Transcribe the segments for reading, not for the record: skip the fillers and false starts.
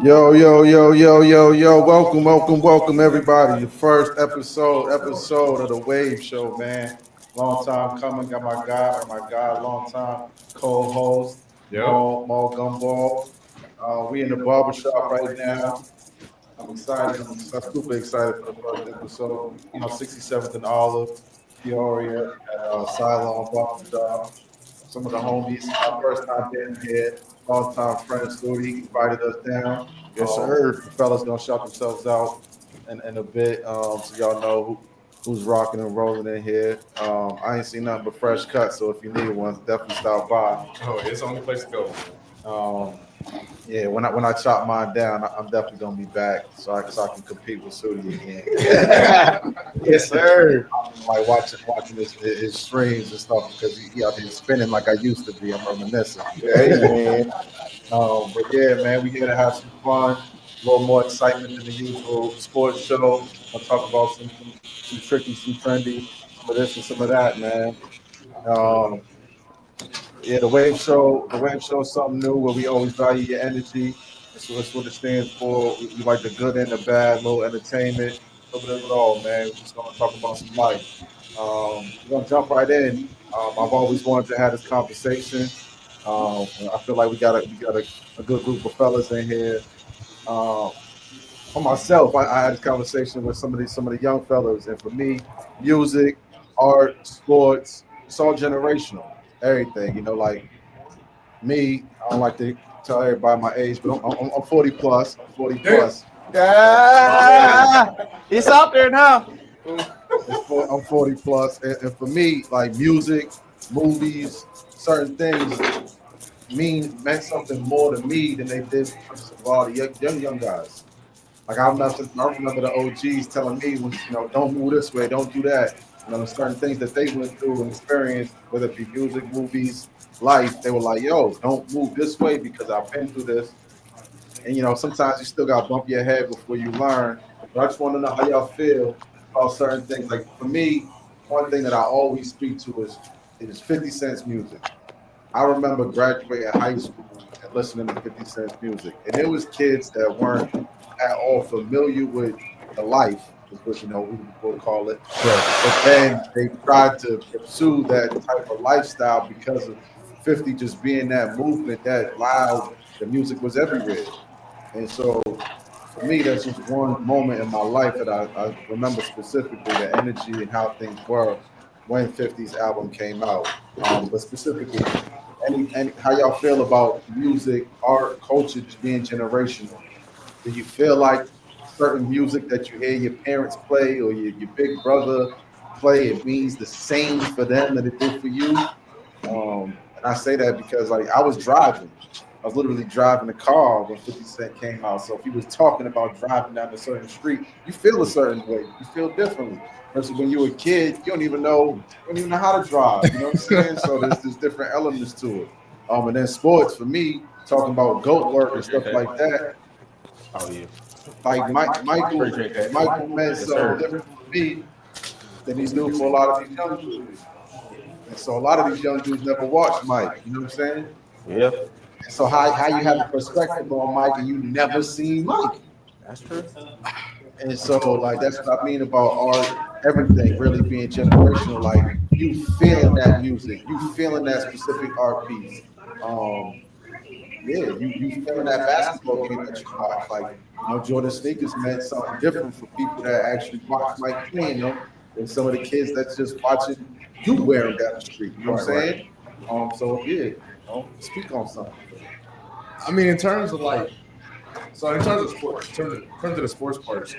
Yo. Welcome, everybody. The first episode of the Wave Show, man. Long time coming. Got my guy, long time co-host, Yep. Mo Gumball. We in the barbershop right now. I'm excited. I'm super excited for the first episode. 67th and Olive, Peoria, at Sidelines Barber Shop. Some of the homies, our first time being here, long time friend Studi invited us down. Yes, sir. The fellas gonna shout themselves out in a bit, so y'all know who's rocking and rolling in here. I ain't seen nothing but fresh cuts, so if you need one, definitely stop by. Oh, it's the only place to go. Um, yeah, when I chop mine down, I'm definitely gonna be back so I can compete with Sudi again. Yes, sir. Like watching his streams and stuff because he out here spinning like I used to be. I'm reminiscing. Hey, man. But yeah, man, we here to have some fun, a little more excitement than the usual sports show. I'll talk about some tricky, some trendy, some of this and some of that, man. Um, yeah, the wave show is something new where we always value your energy. That's what it stands for. We like the good and the bad, little entertainment, a little bit of it all, man. We're just gonna talk about some life. We're gonna jump right in. I've always wanted to have this conversation. I feel like we got a good group of fellas in here. Um, for myself, I had this conversation with some of the young fellas, and for me, music, art, sports, it's all generational. Everything, like me, I don't like to tell everybody my age, but I'm 40 plus. I'm 40 plus. Ah, it's out there now. I'm 40 plus, and for me, like music, movies, certain things meant something more to me than they did to a lot of young guys. Like I remember the OGs telling me when don't move this way, don't do that. Certain things that they went through and experienced, whether it be music, movies, life, they were like, "Yo, don't move this way because I've been through this." And sometimes you still got to bump your head before you learn. But I just want to know how y'all feel about certain things. Like for me, one thing that I always speak to is 50 Cent's music. I remember graduating high school and listening to 50 Cent's music, and there was kids that weren't at all familiar with the life, is what we would call it. But then they tried to pursue that type of lifestyle because of 50 just being that movement, that loud. The music was everywhere, and so for me, that's just one moment in my life that I remember specifically the energy and how things were when 50's album came out. But specifically, any how y'all feel about music, art, culture just being generational? Do you feel like certain music that you hear your parents play or your big brother play, it means the same for them that it did for you? And I say that because like I was driving. I was literally driving the car when 50 Cent came out. So if he was talking about driving down a certain street, you feel a certain way. You feel differently. Versus when you're a kid, you don't even know how to drive. You know what I'm saying? So there's different elements to it. And then sports for me, talking about goat work and stuff like that. Oh yeah. Like Michael, Appreciate that. Michael meant Yes, something sir. different for me than he's new for a lot of these young dudes. And so a lot of these young dudes never watched Mike. You know what I'm saying? Yeah, And so how you have a perspective on Mike and you never seen Mike. that's true. And so like that's what I mean about art, everything really being generational. Like you feeling that music, you feeling that specific art piece. Um, yeah, you feeling that basketball game that you watch. Like, Jordan sneakers meant something different for people that actually watch Mike playing them than some of the kids that's just watching you wearing down the street. You know what I'm Right, right. saying? So yeah, speak on something. I mean, in terms of like, so in terms of sports, in terms of the sports parts,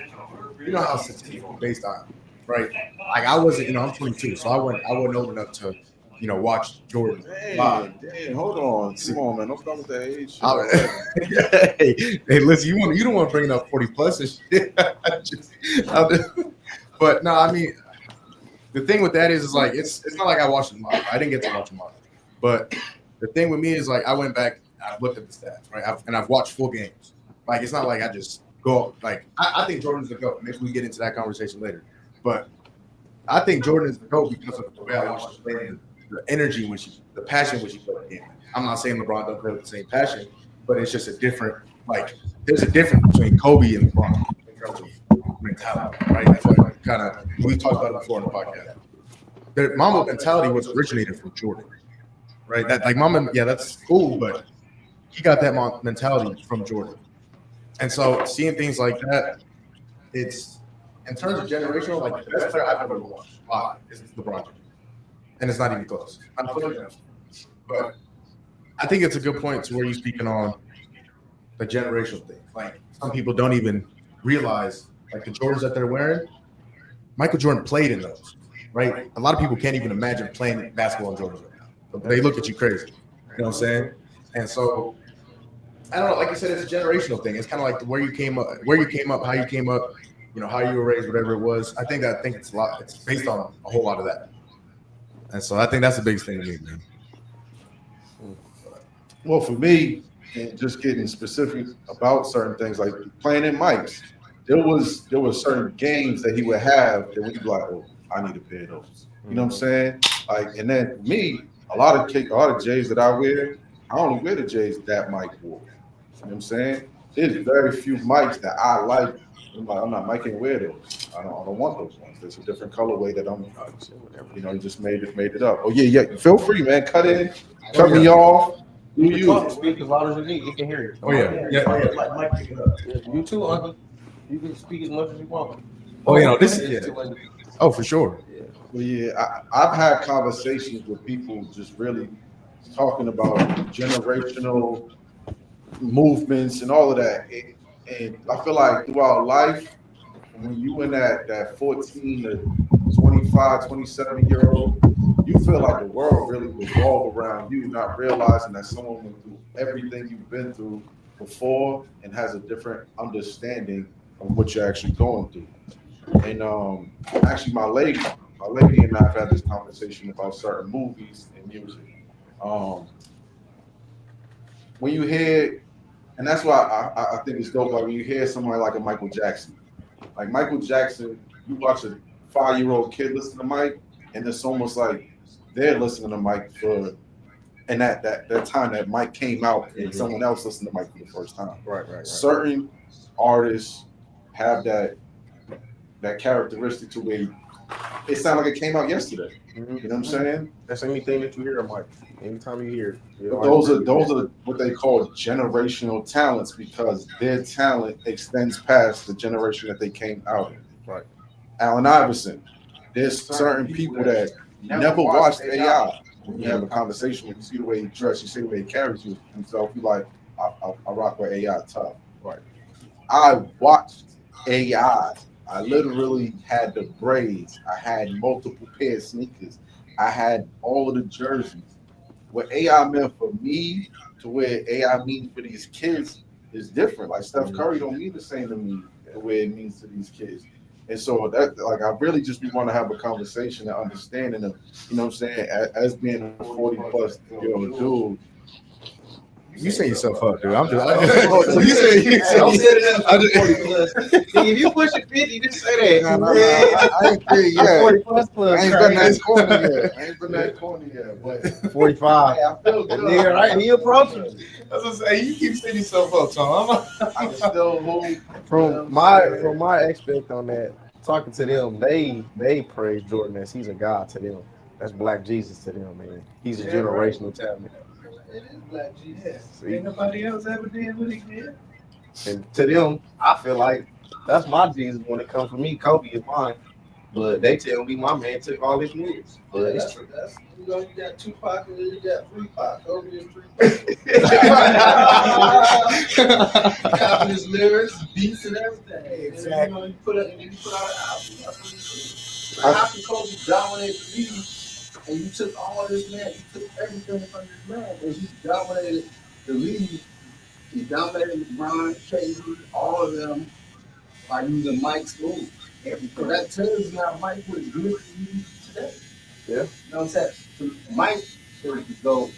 you know how statistical based on, right? Like I wasn't, I'm 22, so I wasn't old enough to, watch Jordan live. Dang, hold on. Come on, man. Don't start with the age shit I, already. hey, listen, you don't want to bring up 40 plus and shit. But no, I mean, the thing with that is like it's not like I watched him live. I didn't get to watch him live, but the thing with me is like I went back, I've looked at the stats, right, and I've watched full games. Like it's not like I just go like I think Jordan's the GOAT. Maybe we get into that conversation later, but I think Jordan is the GOAT because of the way I watched him play, the energy when the passion when she played the game. I'm not saying LeBron don't play with the same passion, but it's just a different like there's a difference between Kobe and LeBron in terms of mentality, right? That's what kind of we talked about it before on the podcast. The Mamba mentality was originated from Jordan, right? That like Mamba, yeah, that's cool, but he got that mentality from Jordan. And so seeing things like that, it's in terms of generational, like the best player I've ever watched live is LeBron James, and it's not even close. Unfortunately, but I think it's a good point to where you're speaking on the generational thing. Like some people don't even realize, like the Jordans that they're wearing. Michael Jordan played in those, right? A lot of people can't even imagine playing basketball in Jordans right now. They look at you crazy. You know what I'm saying? And so I don't know. Like you said, it's a generational thing. It's kind of like where you came up, how you came up, how you were raised, whatever it was. I think it's a lot. It's based on a whole lot of that. And so I think that's the biggest thing to me, man. Well, for me, and just getting specific about certain things, like playing in mics, there was certain games that he would have that we'd be like, oh, I need a pair of those. You know what I'm saying? Like, and then me, a lot of J's that I wear, I only wear the J's that Mike wore. You know what I'm saying? There's very few mics that I like. I'm not Mike can't wear those. I don't want those ones. There's a different colorway that I'm. You just made it up. Oh yeah. Feel free, man. Cut me off. You can talk, speak as loud as you need. You can hear you. Oh yeah. Like Mike pick it up. You too, Uncle. You can speak as much as you want. Oh, this is Oh, for sure. Well, yeah, I've had conversations with people just really talking about generational movements and all of that. And I feel like throughout life, when you in that 14 to 25, 27-year-old, you feel like the world really revolved around you, not realizing that someone went through everything you've been through before and has a different understanding of what you're actually going through. And actually, my lady and I have had this conversation about certain movies and music. When you hear, and that's why I think it's dope. Like when you hear somebody like a Michael Jackson, you watch a 5-year-old kid listen to Mike, and it's almost like they're listening to Mike and that time that Mike came out and someone else listened to Mike for the first time. Right. Certain artists have that characteristic to where it sounds like it came out yesterday. You know what I'm saying? That's anything that you hear, Mike. Anytime you hear it. But those are what they call generational talents because their talent extends past the generation that they came out in. Right. Allen Iverson. There's certain people that never watched AI. When you have a conversation, when you see the way he dresses, you see the way he carries himself, you like, I rock with AI tough. Right. I watched AI. I literally had the braids. I had multiple pair of sneakers. I had all of the jerseys. What AI meant for me to where AI means for these kids is different. Like Steph Curry don't mean the same to me the way it means to these kids. And so that, like, I really just want to have a conversation and understanding of, you know what I'm saying, as being a 40-plus-year-old dude. You say yourself up, dude. I'm just. You say if you push it 50, just say that. I ain't there yet. 40 plus. I ain't been that corny yet. But 45. hey, I feel good. Yeah, right. He approaching. That's what I'm saying. You keep setting yourself up, Tom. I can still hold. From my aspect on that, talking to them, they praise Jordan as he's a god to them. That's Black Jesus to them, man. He's a generational talent. It is Black Jesus. Ain't nobody else ever did what he did. And to them, I feel like that's my Jesus when it comes for me. Kobe is mine. But they tell me my man took all his moves. But it's true. You got Tupac and you got 3 Pac. Kobe is 3 Pac. His lyrics, beats, and everything. Exactly. And you put out an album. How can Kobe dominate the league? And you took all this man, you took everything from this man, and he dominated the league. He dominated LeBron, KD, all of them by using Mike's moves. So that tells you how Mike was good for you today. Yeah. You know what I'm saying? So Mike should be gold.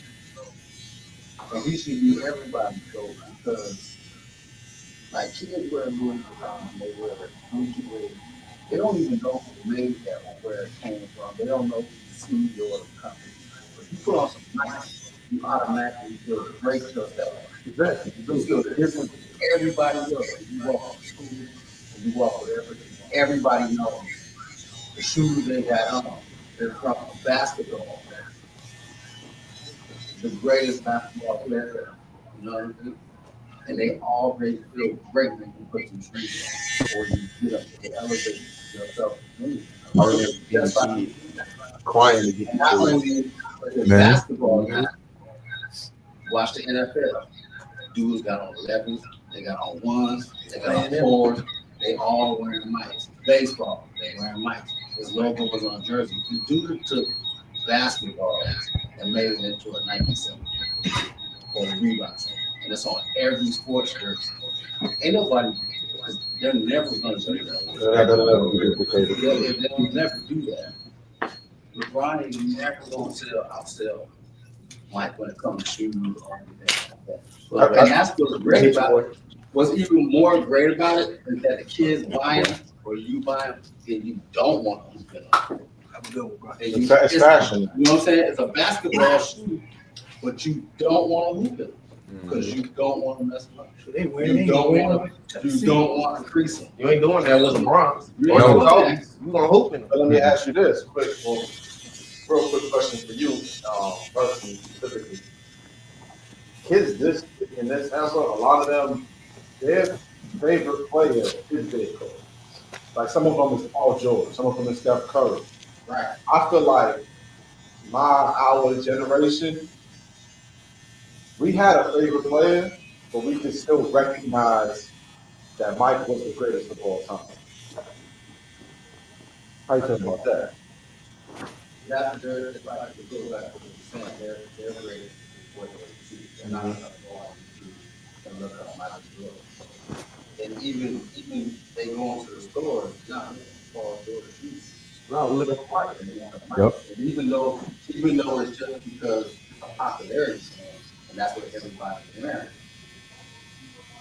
And he should be everybody's gold because like kids wear Louis Vuitton, they wear Gucci, they don't even know who made that or where it came from. They don't know who the CEO of the company. If you put on some nice, you automatically feel great yourself. Exactly. You feel different everybody knows. You walk to school, you walk wherever, everybody knows the shoes they got on. They're from a basketball player, the greatest basketball player ever. You know what I mean? And they always feel great when you put some shoes on, or you get up, you elevate yourself. I remember being a Just like, kid crying to get and the not shoes. only is it Man. basketball now, watch the NFL. Dudes got on 11s, they got on ones, they got on fours, they all wearing mics. Baseball, they wearing mics. His logo was on jersey. The dude took basketball and made it into a Nike symbol or a Reebok symbol. And it's on every sports jersey. Ain't nobody, because they're never going to do that. They'll never do that. LeBron is never going to outsell Mike when it comes to shoes or anything like that. And that's what's great about it. What's even more great about it is that the kids buy them or you buy them and you don't want them to fit on. It's fashion. You know what I'm saying? It's a basketball shoe, but you don't want to hoop it because you don't want to mess them up. You don't want to crease them. You ain't doing that with LeBron. You Or ain't no doing Kobe. that. You gonna hoop in But let me ask you this quick, real quick question for you, personally, specifically. Kids, this in this answer, a lot of them, their favorite player is their coach. Like some of them is Paul George, some of them is Steph Curry. Right. I feel like our generation, we had a favorite player, but we could still recognize that Mike was the greatest of all time. How you feel about that? That's the it's like the go back to what you're saying. They're great for what they see. They're not gonna go on YouTube and look up Michael Jordan. And even they go into the store, it's not looking for Paul George shoes. No, look at Yep. And even though it's just because it's a popularity thing, and that's what everybody's wearing,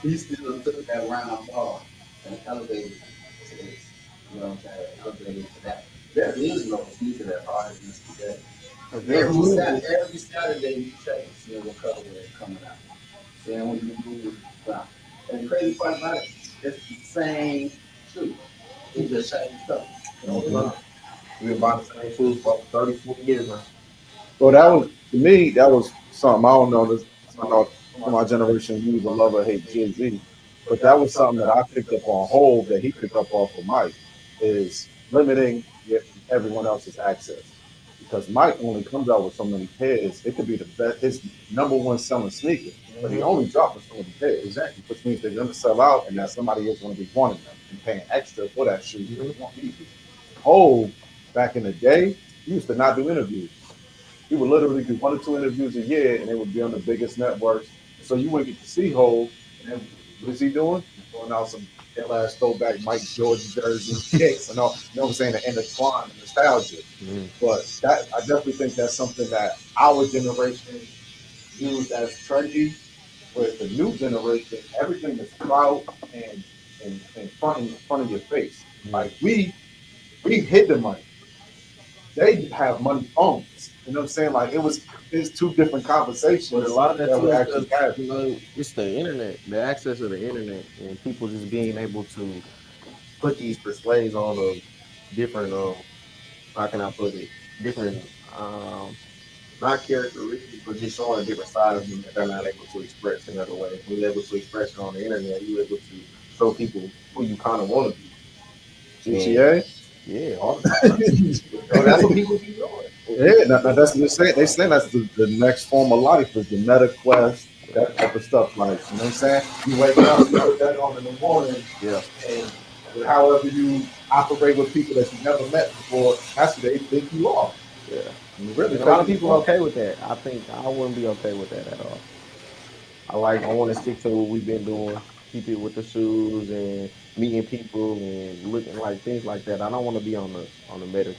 he still took that round ball and elevated it to this. You know what I'm saying? Elevated it to that. There is no sneaker that hard as this today. Every Saturday you check and see what color they're coming out. Seeing when you move around. And the crazy part about it, it's the same shoe. It's the same stuff. We've been buying the same shoes for 30, 40 years now. Well, that was to me. That was something I don't know. This I know for my generation, we was a love or hate Jay-Z, but that was something that I picked up on Hove that he picked up off of Mike is limiting everyone else's access because Mike only comes out with so many pairs. It could be the best, his number one selling sneaker, but he only dropping so many pairs. Exactly, which means they're going to sell out, and that somebody is going to be wanting them and paying extra for that shoe. Hove back in the day, he used to not do interviews. He would literally do 1 or 2 interviews a year, and they would be on the biggest networks. So you wouldn't get to see Hov. And then what is he doing? He's throwing out some last throwback Mike Jordan jerseys, kicks, and all. You know what I'm saying? The intertwine and nostalgia. But that I definitely think that's something that our generation used as trendy. With the new generation, everything is clout and in front of your face. Like we hid the money. They have money phones. You know what I'm saying? Like it's 2 different conversations. But a lot of that we too actually is have. you know, it's the internet, the access of the internet, and people just being able to put these displays on of different, how can I put it, different, not characteristics, but just showing a different side of them that they're not able to express in other ways. When you're able to express it on the internet, you're able to show people who you kind of want to be. GTA? Yeah, all the time. That's what people be doing. Yeah, now that's what they're saying. They're saying that's the next form of life is the meta quest, that type of stuff. Like, you know what I'm saying? You wake up, you put that on in the morning, Yeah. and however you operate with people that you never met before, that's what they think you are. Yeah. Really, And a lot of people are okay with that. I think I wouldn't be okay with that at all. I want to stick to what we've been doing. Keep it with the shoes and meeting people and looking like things like that. I don't want to be on the meta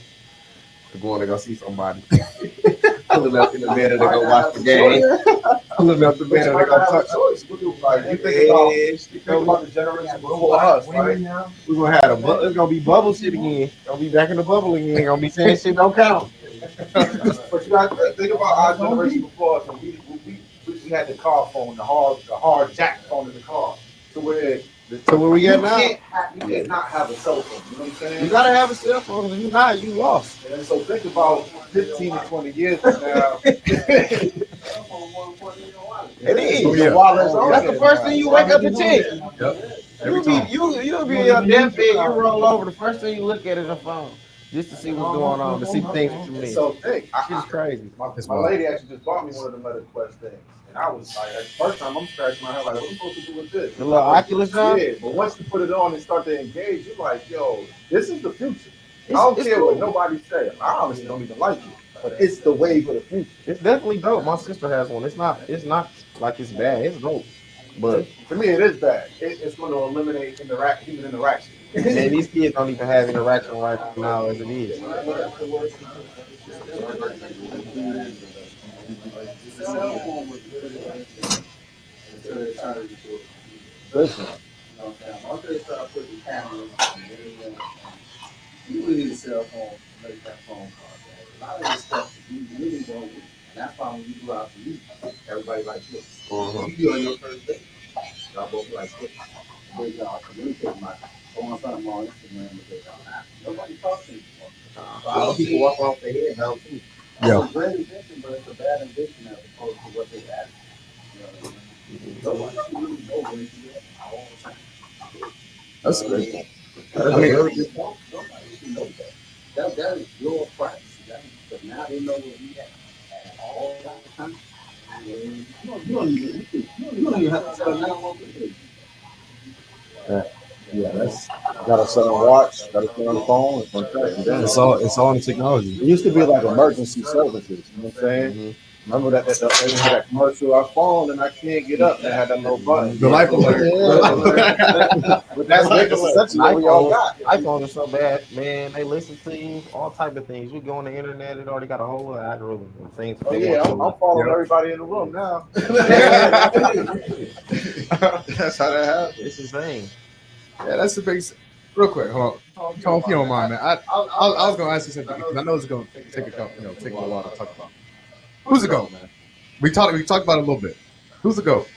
to going to go see somebody. Pulling up in the meta to go watch the game. Pulling up the meta to go touch. Like you think about the generation before us, right? We're gonna have it's gonna be bubble shit again. Gonna be back in the bubble again. Gonna be saying shit don't count. But you got to think about our generation before us. We had the car phone, the hard jack phone in the car. to where To where we you at now. can't not have a cell phone. You know what I'm saying? You gotta have a cell phone. If you not, you lost. And so think about 15 to 20 years from now. It is. Oh, yeah. That's the first thing you wake up and check. Yep. Every You be time. you be in your deathbed, you roll over. The first thing you look at is your phone, just to see what's going on, to see things that you miss. So think, Shit's crazy. my lady actually just bought me one of the Meta Quest things. And I was like, at the first time I'm scratching my head like, what am I supposed to do with this? The little Oculus now. Yeah, but once you put it on and start to engage, you're like, yo, this is the future. I don't It's care cool. what nobody says. I honestly don't even like it. But it's the wave of the future. It's definitely dope. My sister has one. It's not like it's bad. It's dope. But To me, it is bad. It's going to eliminate human interaction. man, these kids don't even have interaction right now as it is. Listen, Once they start putting cameras and video, you really need a cell phone to make that phone call. A lot of this stuff you really don't need. And that's why when you go out to eat, everybody likes this. You do on your first date, y'all both like this. But y'all communicate my on something on Instagram with y'all. Nobody talks to you. A lot of people walk off their head down too. Yeah. It's a great invention, but it's a bad invention as opposed to what they had. You know what I mean? Nobody should really know where you at all the time. That's a great point. I mean, nobody should know that. That is your privacy. But now they know where we at all the time. You don't even have to tell 911. yeah, that's got a certain watch, got a certain phone, it's gonna track you down. It's all in the technology. It used to be like emergency services, you know what I'm saying? Remember that they had that commercial, I phone and I can't get up, and they had that little button. The life alert. But that's essentially what we all got. iPhone is so bad, man. They listen to you, all type of things. You go on the internet, it already got a whole algorithm of things. Oh yeah, I'm following Yeah. everybody in the room now. That's how that happens. It's insane. Yeah, that's the biggest. Real quick, hold on. Tom, if you don't mind, man. I was gonna ask you something because I know it's gonna take take a little while to talk about. Who's the GOAT, man? We talked about it a little bit. Who's the GOAT?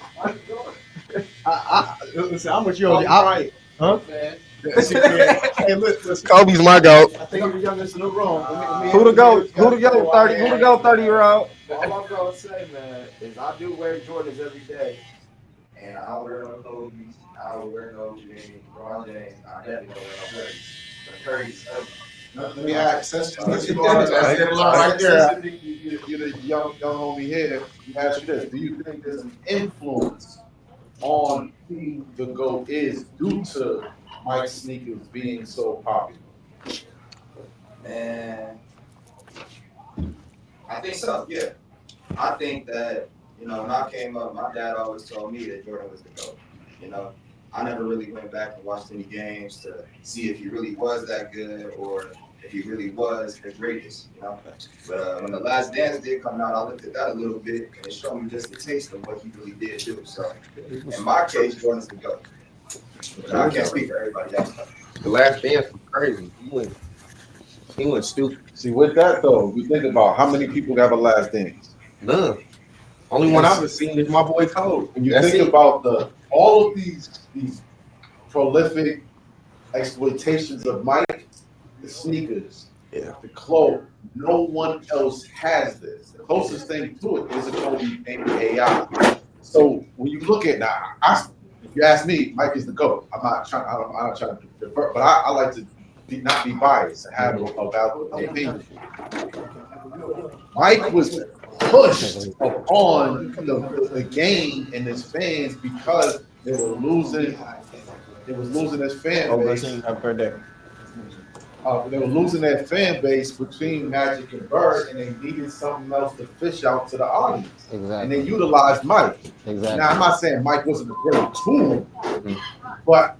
Listen, I'm with you. Right. Huh? Hey, listen, Kobe's my GOAT. I think I'm the youngest in the room. Who the GOAT? Who the GOAT 30? Who the GOAT 30-year-old? All I'm gonna say, man, is I do wear Jordans every day, and I don't wear no Kobe's, I don't wear no LeBron James. I definitely don't wear no Curry's. The Curry's ugly. Let me ask, since you're the young homie here, let me ask you this. Do you think there's an influence on who the GOAT is due to Mike's sneakers being so popular? Man, I think so, yeah. I think that, when I came up, my dad always told me that Jordan was the GOAT. I never really went back and watched any games to see if he really was that good or if he really was the greatest, But when The Last Dance did come out, I looked at that a little bit and it showed me just a taste of what he really did do. So in my case, Jordan's the GOAT. But I can't speak for everybody else. The Last Dance was crazy. He went stupid. See, with that though, we think about how many people have a last dance. None. Only one I've seen is my boy Cole. When you think about all of these prolific exploitations of Mike, the sneakers, the clothes, no one else has this. The closest thing to it is a Kobe named AI. So when you look at that, if you ask me, Mike is the GOAT. I'm not trying to defer, but I like to not be biased and have a valid opinion. Mike was pushed on the game and his fans because they were losing. They was losing his fan base. They were losing their fan base between Magic and Bird, and they needed something else to fish out to the audience. Exactly. And they utilized Mike. Exactly. Now, I'm not saying Mike wasn't a great tool, but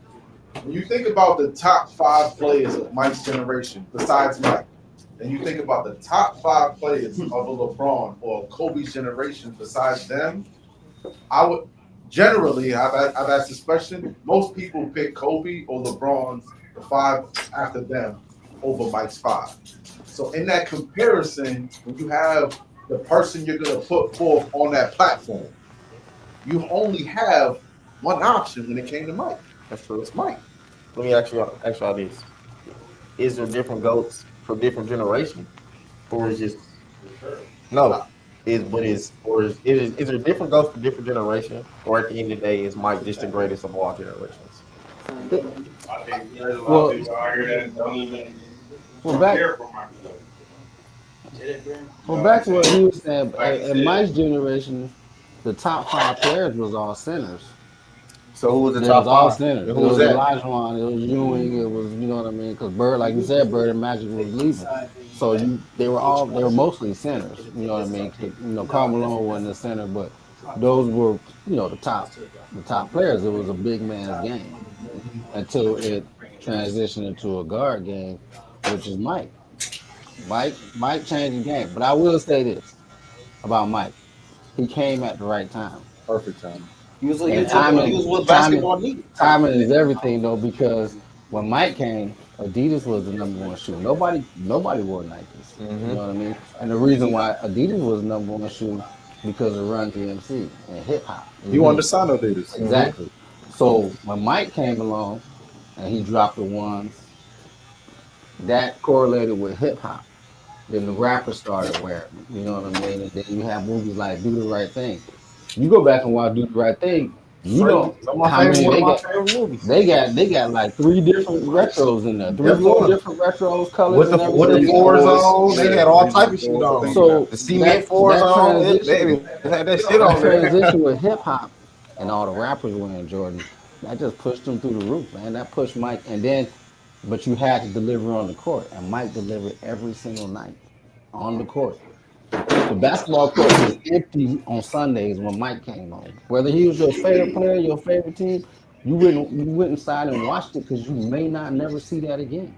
when you think about the top 5 players of Mike's generation, besides Mike, and you think about the top 5 players of a LeBron or Kobe's generation besides them, I would generally, I've asked this question, most people pick Kobe or LeBron, the 5 after them, over Mike's 5. So in that comparison, when you have the person you're going to put forth on that platform, you only have one option when it came to Mike. That's true. It's Mike. Let me ask y'all this: is there different goats for different generations, or is just no? Is there different goats for different generations, or at the end of the day, is Mike just the greatest of all generations? I think there's a lot of Well, people out here that don't even well back care for Michael well back to what he was saying. In said, my generation, the top five players was all centers. So who was the They was top all five? centers. And It who was was that? Olajuwon. It was Ewing. It was what I mean. Because Bird, like you said, Bird and Magic was leaving. So they were mostly centers. You know what I mean? Karl Malone wasn't a center, but those were the top players. It was a big man's game until it transitioned into a guard game, which is Mike. Mike changed the game. But I will say this about Mike: he came at the right time. Perfect time. And He timing, was what timing, basketball needed. timing is everything though, because when Mike came, Adidas was the number one shoe. Nobody wore Nikes. You know what I mean? And the reason why Adidas was the number one shoe because of Run DMC and hip hop. He wanted to sign Adidas. Exactly. So when Mike came along and he dropped the ones, that correlated with hip hop. Then the rappers started wearing them. You know what I mean? And then you have movies like Do the Right Thing. You go back and watch Do the Right Thing, you know how many One of they my got. favorite movies. They got like three different retros in there, three, Yep. four different retros, colors, and With the everything. fours on, they had all type of shit on. So The cement fours that on, transition, they had that shit that on there. transition with hip hop and all the rappers wearing Jordans, that just pushed them through the roof, man. That pushed Mike, and then, but you had to deliver on the court, and Mike delivered every single night on the court. The basketball court was empty on Sundays when Mike came on. Whether he was your favorite player, your favorite team, you went inside and watched it because you may not never see that again.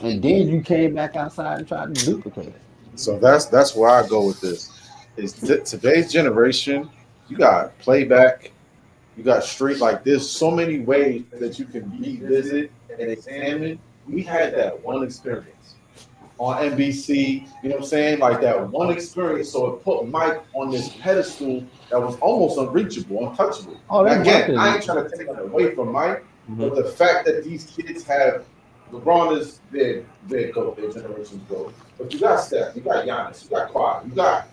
And then you came back outside and tried to duplicate it. So that's where I go with this. Is today's generation, you got playback, you got street, like there's so many ways that you can revisit and examine. We had that one experience on NBC, you know what I'm saying? Like that one experience. So it put Mike on this pedestal that was almost unreachable, untouchable. Oh, Now, they again, I marketed ain't it. trying to take that away from Mike, but the fact that these kids have LeBron is their GOAT, their generation's GOAT. But you got Steph, you got Giannis, you got Kawhi, you got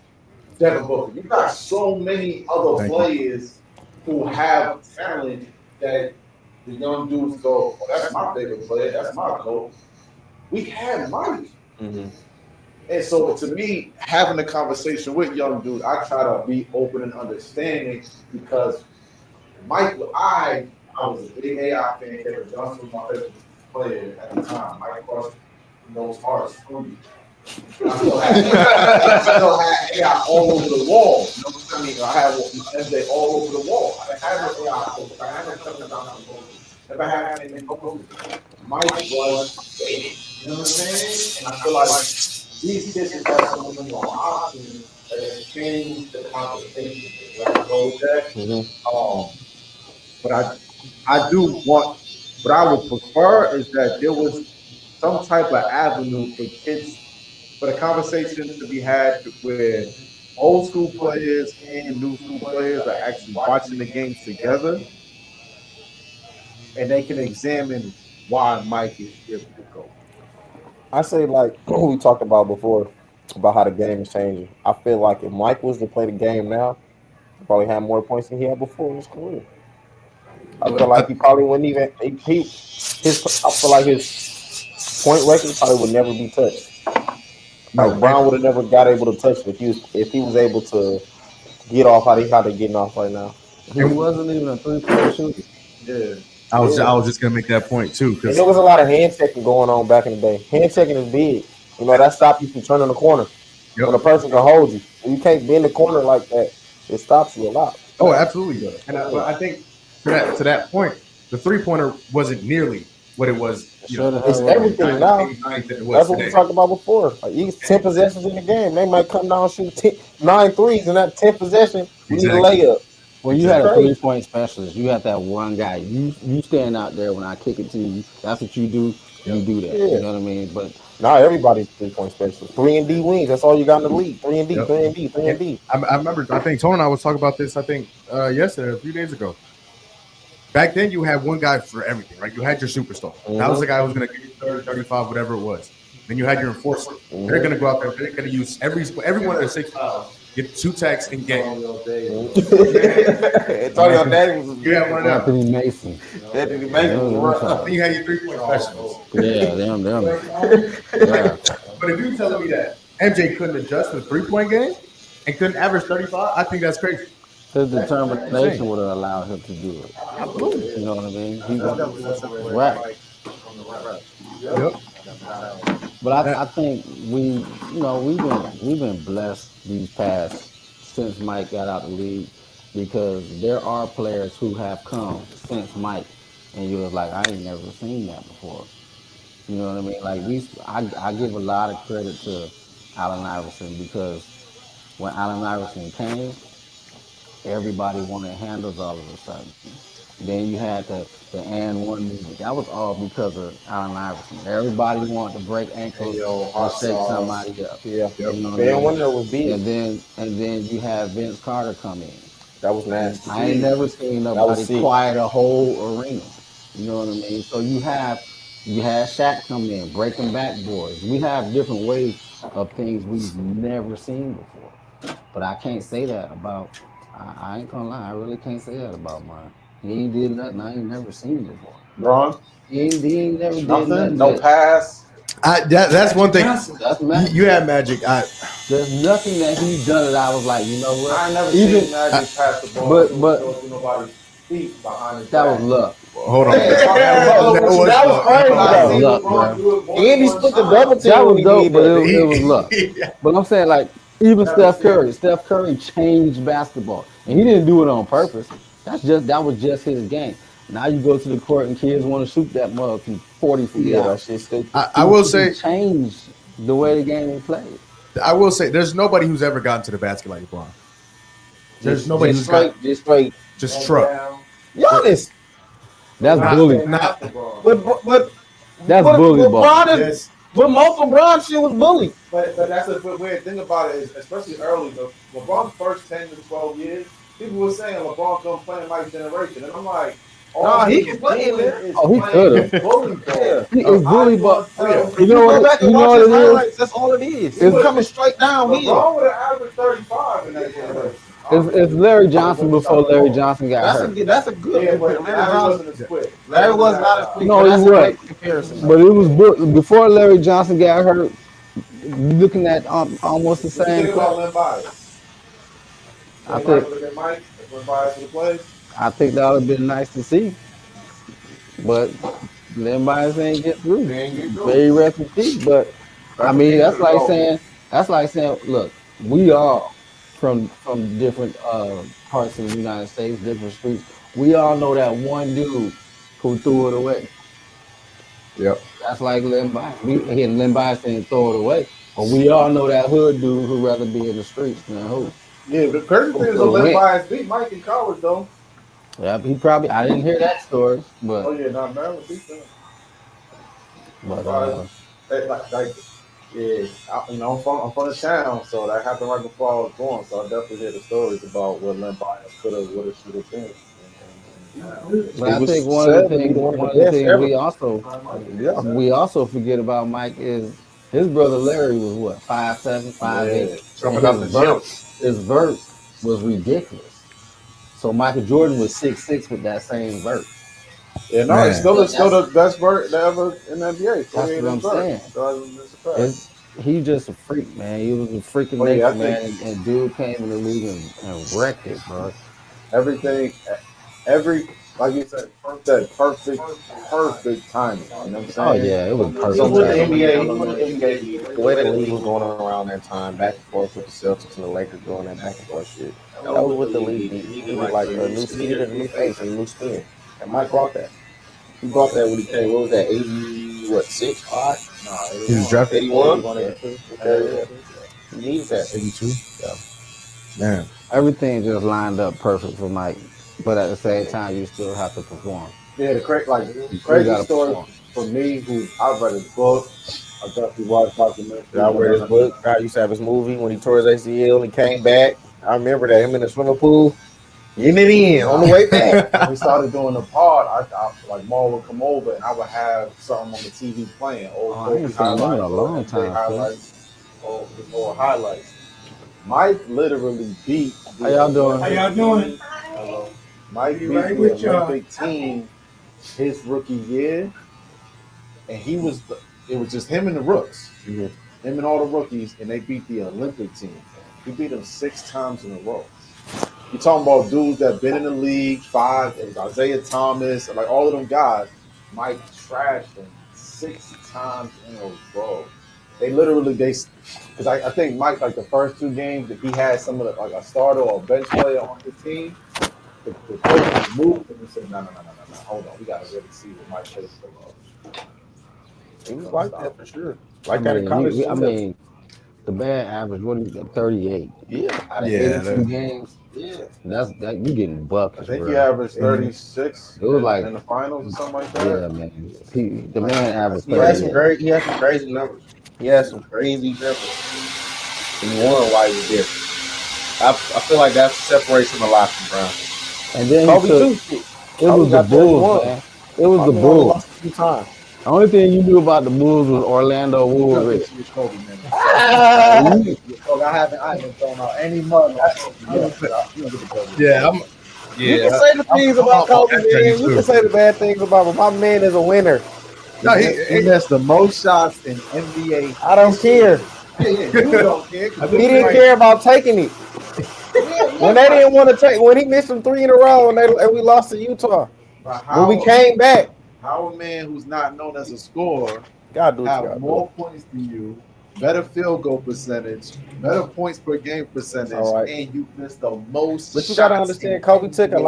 Devin Booker, you got so many other players who have talent that the young dudes go, oh, that's my favorite player, that's my GOAT. We had Mike. And so to me, having a conversation with young dudes, I try to be open and understanding because Mike, I was a big AI fan. Kevin Johnson was my favorite player at the time. Mike crossed those hearts through me. I still had AI all over the wall. You know what I mean? I had MJ all over the wall. I had no AI coach. I had no Kevin Johnson coach. If I had anything coaches, Mike was big. You know what I'm saying? And I feel like these kids just have so many more options that has changed the conversation. Where I go with that. But I do want, what I would prefer is that there was some type of avenue for kids, for the conversation to be had where old school players and new school players are actually watching the games together and they can examine why Mike is still the GOAT. I say like we talked about before about how the game is changing. I feel like if Mike was to play the game now, he probably have more points than he had before in his career. I feel like he probably wouldn't even his. I feel like his point record probably would never be touched. No, Like Brown would have never got able to touch it if he was able to get off how they getting off right now. He wasn't even a 3-point shooter. yeah. Yeah. I was just gonna make that point too, And because there was a lot of hand checking going on back in the day. Hand checking is big. You know, that stops you from turning the corner. When a person can hold you. When you can't bend the corner like that, it stops you a lot. oh, absolutely does. But I think to that point, the 3-pointer wasn't nearly what it was. Sure the It's hell wasn't. everything now. 1989 that it was That's what we today. talked about before. Like you 10 possessions in the game. They might come down and shoot 9 threes in that 10th possession. We need a Exactly. layup. When you had a Crazy. 3-point specialist, you had that one guy. You stand out there when I kick it to you. That's what you do. You do that. Yeah. You know what I mean? But Now everybody's 3-point specialist. 3-and-D wings. That's all you got in the league. 3-and-D, Yep. 3-and-D, 3-and-D. I remember. I think Tony and I was talking about this. I think yesterday, a few days ago. back then you had one guy for everything, right? You had your superstar. That was the guy who was going to give you 30, 35, whatever it was. Then you had your enforcer. They're going to go out there. They're going to use every one of their 6 fouls, get 2 techs and get. Antonio Davis was You had one of them. Anthony Mason. Anthony Mason was rough. Then you had your 3-point specialists. Yeah, them. Yeah. But if you're telling me that MJ couldn't adjust to the 3-point game and couldn't average 35, I think that's crazy. His determination would have allowed him to do it. Absolutely. You know what I mean? He was right. Yep. But I think we've been blessed these past since Mike got out the league because there are players who have come since Mike and you was like, I ain't never seen that before. You know what I mean? Like I give a lot of credit to Allen Iverson because when Allen Iverson came, everybody wanted handles all of a sudden. Then you had the and one music. That was all because of Allen Iverson. Everybody wanted to break ankles or shake somebody up. Yeah. You know what Man, I mean? one that was big. And then you had Vince Carter come in. That was nasty. I ain't never seen nobody quiet a whole arena. You know what I mean? So you had Shaq come in, breaking backboards. We have different ways of things we've never seen before. But I can't say that about. I ain't gonna lie. I really can't say that about mine. He ain't did nothing I ain't never seen before. Bron? He ain't never did nothing. No pass. That's one thing. That's Magic. You had Magic. There's nothing that he done that I was like, you know what? I never seen Magic pass the ball. But nobody's feet behind his that back. was luck. Hold on. That was crazy. That was luck, bro. And he split the double team. That when was he dope, did but that. it was luck. But I'm saying, like, even Steph Curry changed basketball, and he didn't do it on purpose. That was just his game. Now you go to the court and kids want to shoot that mug from 40 feet out. That shit's stupid. I will say, changed the way the game is played. I will say, there's nobody who's ever gotten to the basket like LeBron. There's nobody who's just straight. just truck. Giannis. That's bully. But That's bully ball. Yes. But most LeBron shit was bully. But that's a weird thing about it, is especially early, LeBron's first 10 to 12 years, people were saying LeBron don't play in my generation. And I'm like, he can play in there. Oh, he could have. Bully ball. He is bully ball. You know Go back what? You and know watch his what it highlights. That's all it is. It's coming straight downhill. LeBron would have averaged 35 in that generation. is. It's Larry Johnson before Larry Johnson got hurt. That's a good. Yeah, but Larry wasn't as quick. Larry was not as quick. No, That's he a was. great comparison. But it was before Larry Johnson got hurt. You looking at almost the Think same. about Len Bias. I think Look at Mike, Len Bias for the plays. I think that would have been nice to see, but Len Bias ain't get through. Very rest in peace. But I mean, that's like saying, look, we all from different parts of the United States, different streets. We all know that one dude who threw it away. Yep. That's like Len Bias. Len Bias didn't throw it away, but we all know that hood dude who'd rather be in the streets than who. Yeah, the crazy thing is Len Bias beat Mike in college, though. Yeah, he probably. I didn't hear that story, but. Oh, yeah, not Maryland beat them. But I'm from the town, so that happened right before I was born. So I definitely hear the stories about what Len Bias could have, would have, should have been. But I think one of the things we also forget about Mike is his brother Larry was what 5'7", 5'8". Jumping out the gym. His vert was ridiculous. So Michael Jordan was 6'6" with that same vert. Yeah, no, it's still the best vert ever in the NBA. That's what I'm saying. He's just a freak, man. He was a freaking nature, man. And dude came in the league and wrecked it, bro. Everything, like you said, perfect timing. You know what I'm saying? Oh yeah, it was perfect. So with the NBA, the way the league was going around that time, back and forth with the Celtics and the Lakers doing that back and forth shit. That was with the league. He needed like a new speed, a new face, and a new spin. And Mike brought that. He brought that when he came. What was that? 86, 5? Nah, he was drafted 81. Yeah. He needs that. 82. Yeah. Man. Everything just lined up perfect for Mike, but at the same time, you still have to perform. Yeah, the crazy story for me, I read his book. I definitely watched documentary. I read his book. I used to have his movie when he tore his ACL and he came back. I remember that, him in the swimming pool. Getting it in on the way back. When we started doing the pod, I like Maul would come over and I would have something on the TV playing, old Oh, I Kobe ain't seen them in a highlights, long or NBA time, son. highlights, or highlights. Mike literally beat the How y'all doing? How y'all doing? Hello. Mike Be beat right the with y'all. Olympic team his rookie year, and it was just him and the rooks, Mhm. him and all the rookies, and they beat the Olympic team. He beat them 6 times in a row. You talking about dudes that been in the league 5, it was Isaiah Thomas, like all of them guys. Mike trashed them 6 times in a row. They literally because I think Mike, like the first 2 games that he had some of the, like a starter or a bench player on his team, the coach moved him and said, no, hold on, we got to really see what Mike capable of. He was like that for sure. I Like that in mean, college. I mean, the bad average, what is that, 38 yeah. out of Yeah, 82 games? Yeah. That you getting I buckets, think he bro. averaged 36 It was like, in the finals or something like that. yeah, man. The man averaged He had some 38. he had some crazy numbers. He had some crazy numbers. He won while he was different. I feel like that separates him a lot from Brown. And then Kobe he took, too. Shit. it Kobe was the got Bulls, 31. man. It was the Kobe only Bulls. lost a few times. The only thing you knew about the Bulls was Orlando Woolrich. With Kobe, man. Ah, Kobe, I haven't thrown out any mud on Kobe yet. You don't get to Kobe. Yeah, you can say the things I'm about on Kobe, that train man. You too. can say the bad things about him. My man is a winner. No, He missed the most shots in NBA. I don't care. Yeah, you don't care. I He think didn't care about taking it. When they didn't want to take, when he missed them 3 in a row and we lost to Utah. When we came back, How a man who's not known as a scorer gotta do what you have gotta do. more points than you, better field goal percentage, better points per game percentage, All right. and you missed the most. But you gotta shots understand, in Kobe took a NBA.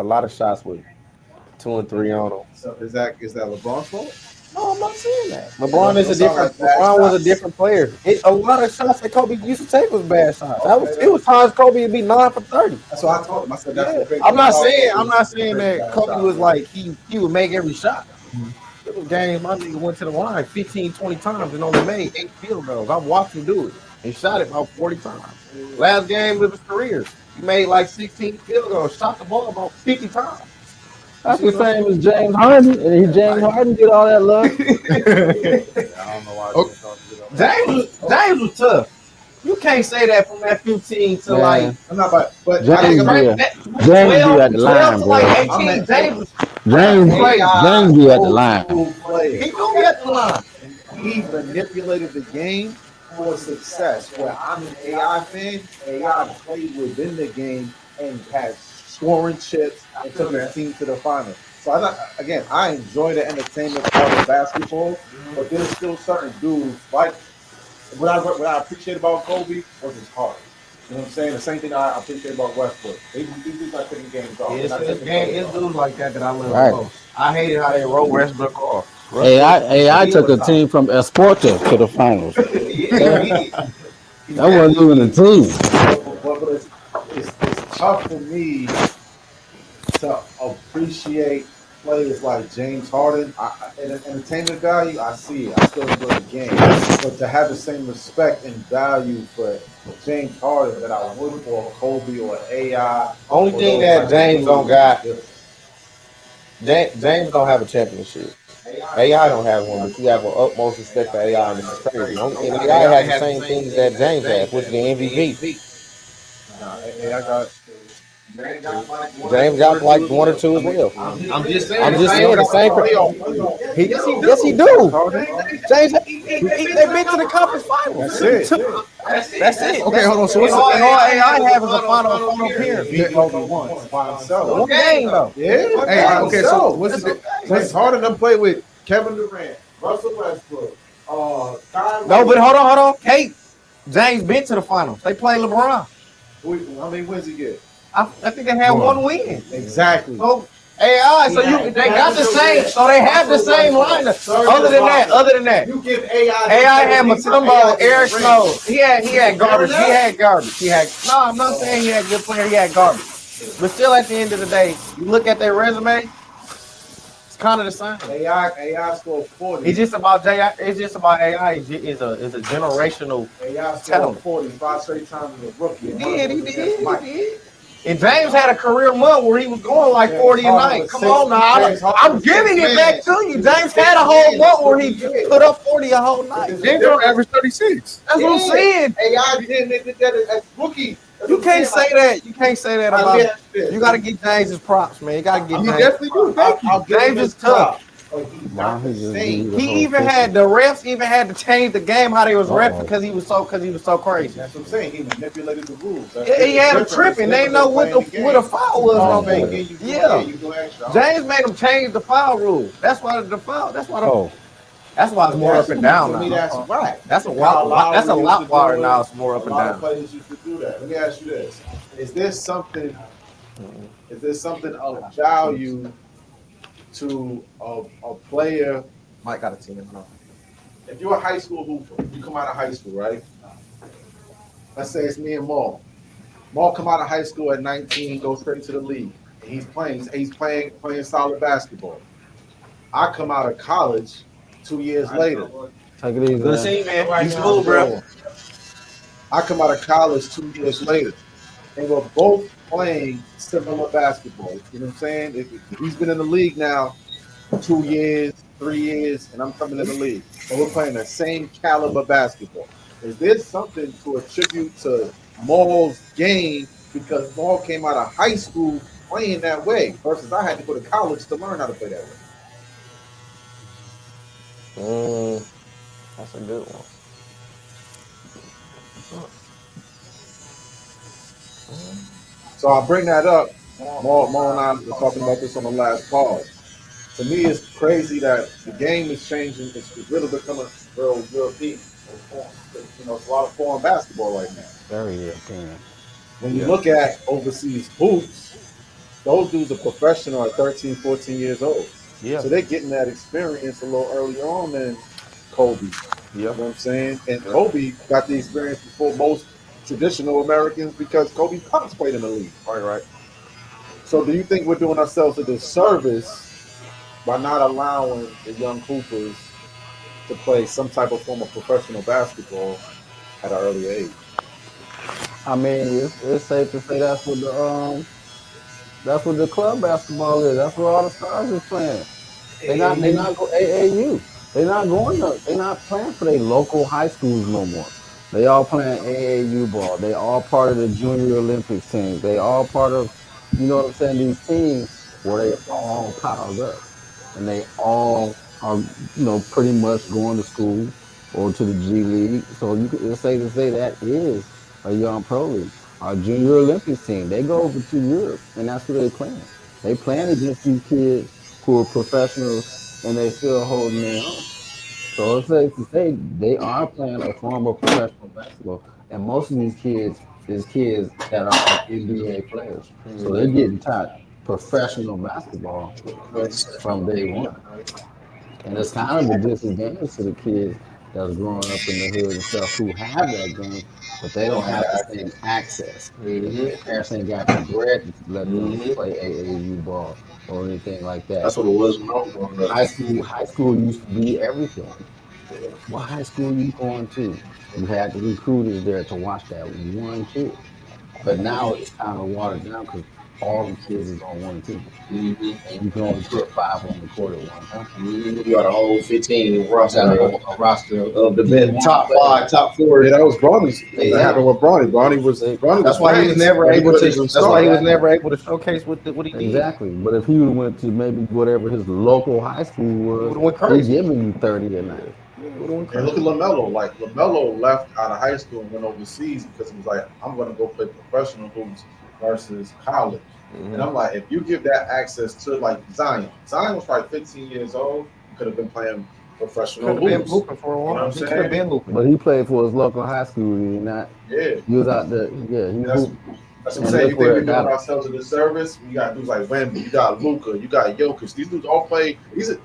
lot of shots with 2 and 3 on him. So is that LeBron's fault? No, I'm not saying that. LeBron is a Those sound different. like bad LeBron was a shots. different player. A lot of shots that Kobe used to take was bad shots. Okay, It was times Kobe would be 9 for 30. That's what I told him. I said that's the great I'm thing not about saying Kobe. that Kobe was like he would make every shot. It was games my nigga went to the line 15, 20 times and only made 8 field goals. I watched him do it and shot it about 40 times. Last game of his career, he made like 16 field goals, shot the ball about 50 times. That's the same as James Harden. And James Harden get all that love. I don't know why. Oh. James was tough. You can't say that from that 15 to Man. like I'm not, but James right, be that James be 12 at the 12 line, to bro. like 18. James was James be at the line. he do be at the line. He manipulated the game for success. Where I'm an AI fan, AI played within the game and had scoring chips and took his team to the final. So I enjoy the entertainment part of basketball, but there's still certain dudes like what I appreciate about Kobe was his heart. You know what I'm saying? The same thing I appreciate about Westbrook. These dudes are taking games off. It's dudes like that I love Right. most. I hated how they wrote Westbrook off. AI took a team from Esporta to the finals. That wasn't even a team. But it's tough for me to appreciate players like James Harden. In entertainment value, I see it. I still enjoy the game. But to have the same respect and value for James Harden that I would for Kobe or AI. Only thing that James don't got, James don't have a championship. AI don't have one, but you have an utmost respect for AI, and this is crazy. Only thing AI has the same things that James has, which is the MVP. AI got. James got like 1 or 2 as well. I'm just saying. I'm just saying the same. Yes, he do. James, they've been to the conference finals. That's it. Okay, hold on. So what's And all the, AI have is a final appearance. Beat Kobe once by himself. One game though. Yeah. hey, okay, so what's the James Harden done played with Kevin Durant, Russell Westbrook, Kyrie. No, but hold on. Hey, James been to the finals. They play LeBron. How many wins he get? I think they had 1 win. Exactly. So AI, they got the same. So they have the same lineup. Other than that, You give AI. AI had Mutombo, Eric Snow. He had garbage. No, I'm not saying he had good player. He had garbage. But still, at the end of the day, you look at their resume. It's kind of the same. AI scored 40. It's just about AI. It's just about AI. Is a generational. AI scored talent. 40 5 straight times as a rookie. He did. And James had a career month where he was going like 40 a night. Come on now. I'm giving it back to you. James had a whole month where he put up 40 a whole night. James don't average 36. That's what I'm saying. AI did that as rookie. You can't say that. You can't say that about him. You got to get James his props, man. You got to get He James. definitely do. Thank you. James is tough. Why he just give you the He whole even picture? had the refs even had to change the game how they was ref because he was so crazy. That's what I'm saying. He manipulated the rules. He had him tripping. They didn't know what a foul was no more. Yeah. James made him change the foul rule. That's why the foul. That's why it's more up and down now. That's right. That's a lot. That's a lot wider now. It's more up and A lot of down. players used to do that. Let me ask you this: Is there something of value to a player? Mike got a team. If you're a high school hooper, you come out of high school, right? Let's say it's me and Maul. Maul come out of high school at 19, go straight to the league. And he's playing solid basketball. I come out of college 2 years later. Take it easy. Good Man. team, man. You smooth, bro. I come out of college 2 years later. And we're both playing similar basketball. You know what I'm saying? If he's been in the league now 2 years, 3 years, and I'm coming in the league. And we're playing the same caliber basketball. Is there something to attribute to Maul's game because Maul came out of high school playing that way versus I had to go to college to learn how to play that way? That's a good one. So I'll bring that up. Maul and I were talking about this on the last call. To me, it's crazy that the game is changing. It's really becoming real deep. You know, it's a lot of foreign basketball right now. Very European. When you look at overseas hoops, those dudes are professional at 13, 14 years old. Yeah. So they're getting that experience a little earlier on than Kobe. You know what I'm saying? And Kobe got the experience before most traditional Americans because Kobe Pops played in the league. Right. So do you think we're doing ourselves a disservice by not allowing the young hoopers to play some type of form of professional basketball at an early age? I mean, it's safe to say that's what the club basketball is. That's where all the stars is playing. They not go AAU. They're not playing for their local high schools no more. They all playing AAU ball. They all part of the Junior Olympics team. They all part of, you know what I'm saying, these teams where they all piled up. And they all are, pretty much going to school or to the G League. So it's safe to say that is a young pro league. Our Junior Olympics team, they go over to Europe, and that's who they playing. They playing against these kids who are professionals, and they still holding their own. So it's safe to say they are playing a form of professional basketball, and most of these kids is kids that are NBA players. So they're getting taught professional basketball from day one. And it's kind of a disadvantage to the kids that's growing up in the hood and stuff who have that game, but they don't have the same access. Their parents ain't got the bread to let them play AAU ball or anything like that. That's what it was when I was growing up. High school used to be everything. What high school you going to? You had the recruiters there to watch that one kid. But now it's kind of watered down because all the kids is on one team. And you can only put 5 on the court at one time. You got a whole 15 roster, A roster of the top 5, top 4. Yeah, that was Bronny's. That happened with Bronny. Bronny That's why he was never able to. That's why he was never able to showcase what he did. Exactly. But if he would have went to maybe whatever his local high school was, he's giving you 30 a night. And look at LaMelo. Like LaMelo left out of high school and went overseas because he was like, I'm going to go play professional hoops versus college. And I'm like, if you give that access to like Zion was probably 15 years old, could have been playing professional hoops. Been hooping for a while. You know what I'm He could have been hooping. But he played for his local high school. He not. Yeah. He was out there. Yeah. That's what I'm saying. You think we're doing ourselves a disservice? You got dudes like Wemby, you got Luka, you got Jokic. These dudes all play. If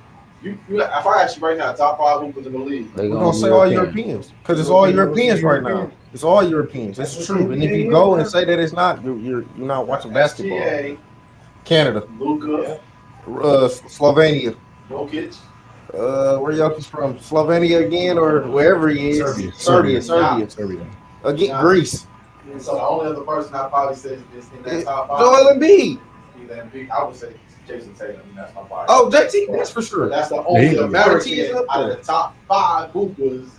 I ask you right now, top 5 hoopers in the league, We're gonna say all Europeans because it's all Europeans right now. It's all Europeans. That's true. And if you go and say that it's not, you're not watching basketball. SGA, Canada, Luka, Slovenia. Jokic. Where Jokic from? Slovenia again or wherever he is? Serbia. Again, Greece. So the only other person I probably say is in that top five. Joel Embiid. I would say Jason Tatum. That's my bias. Oh, JT, that's for sure. That's the only Yeah. American out of the top 5 hoopers.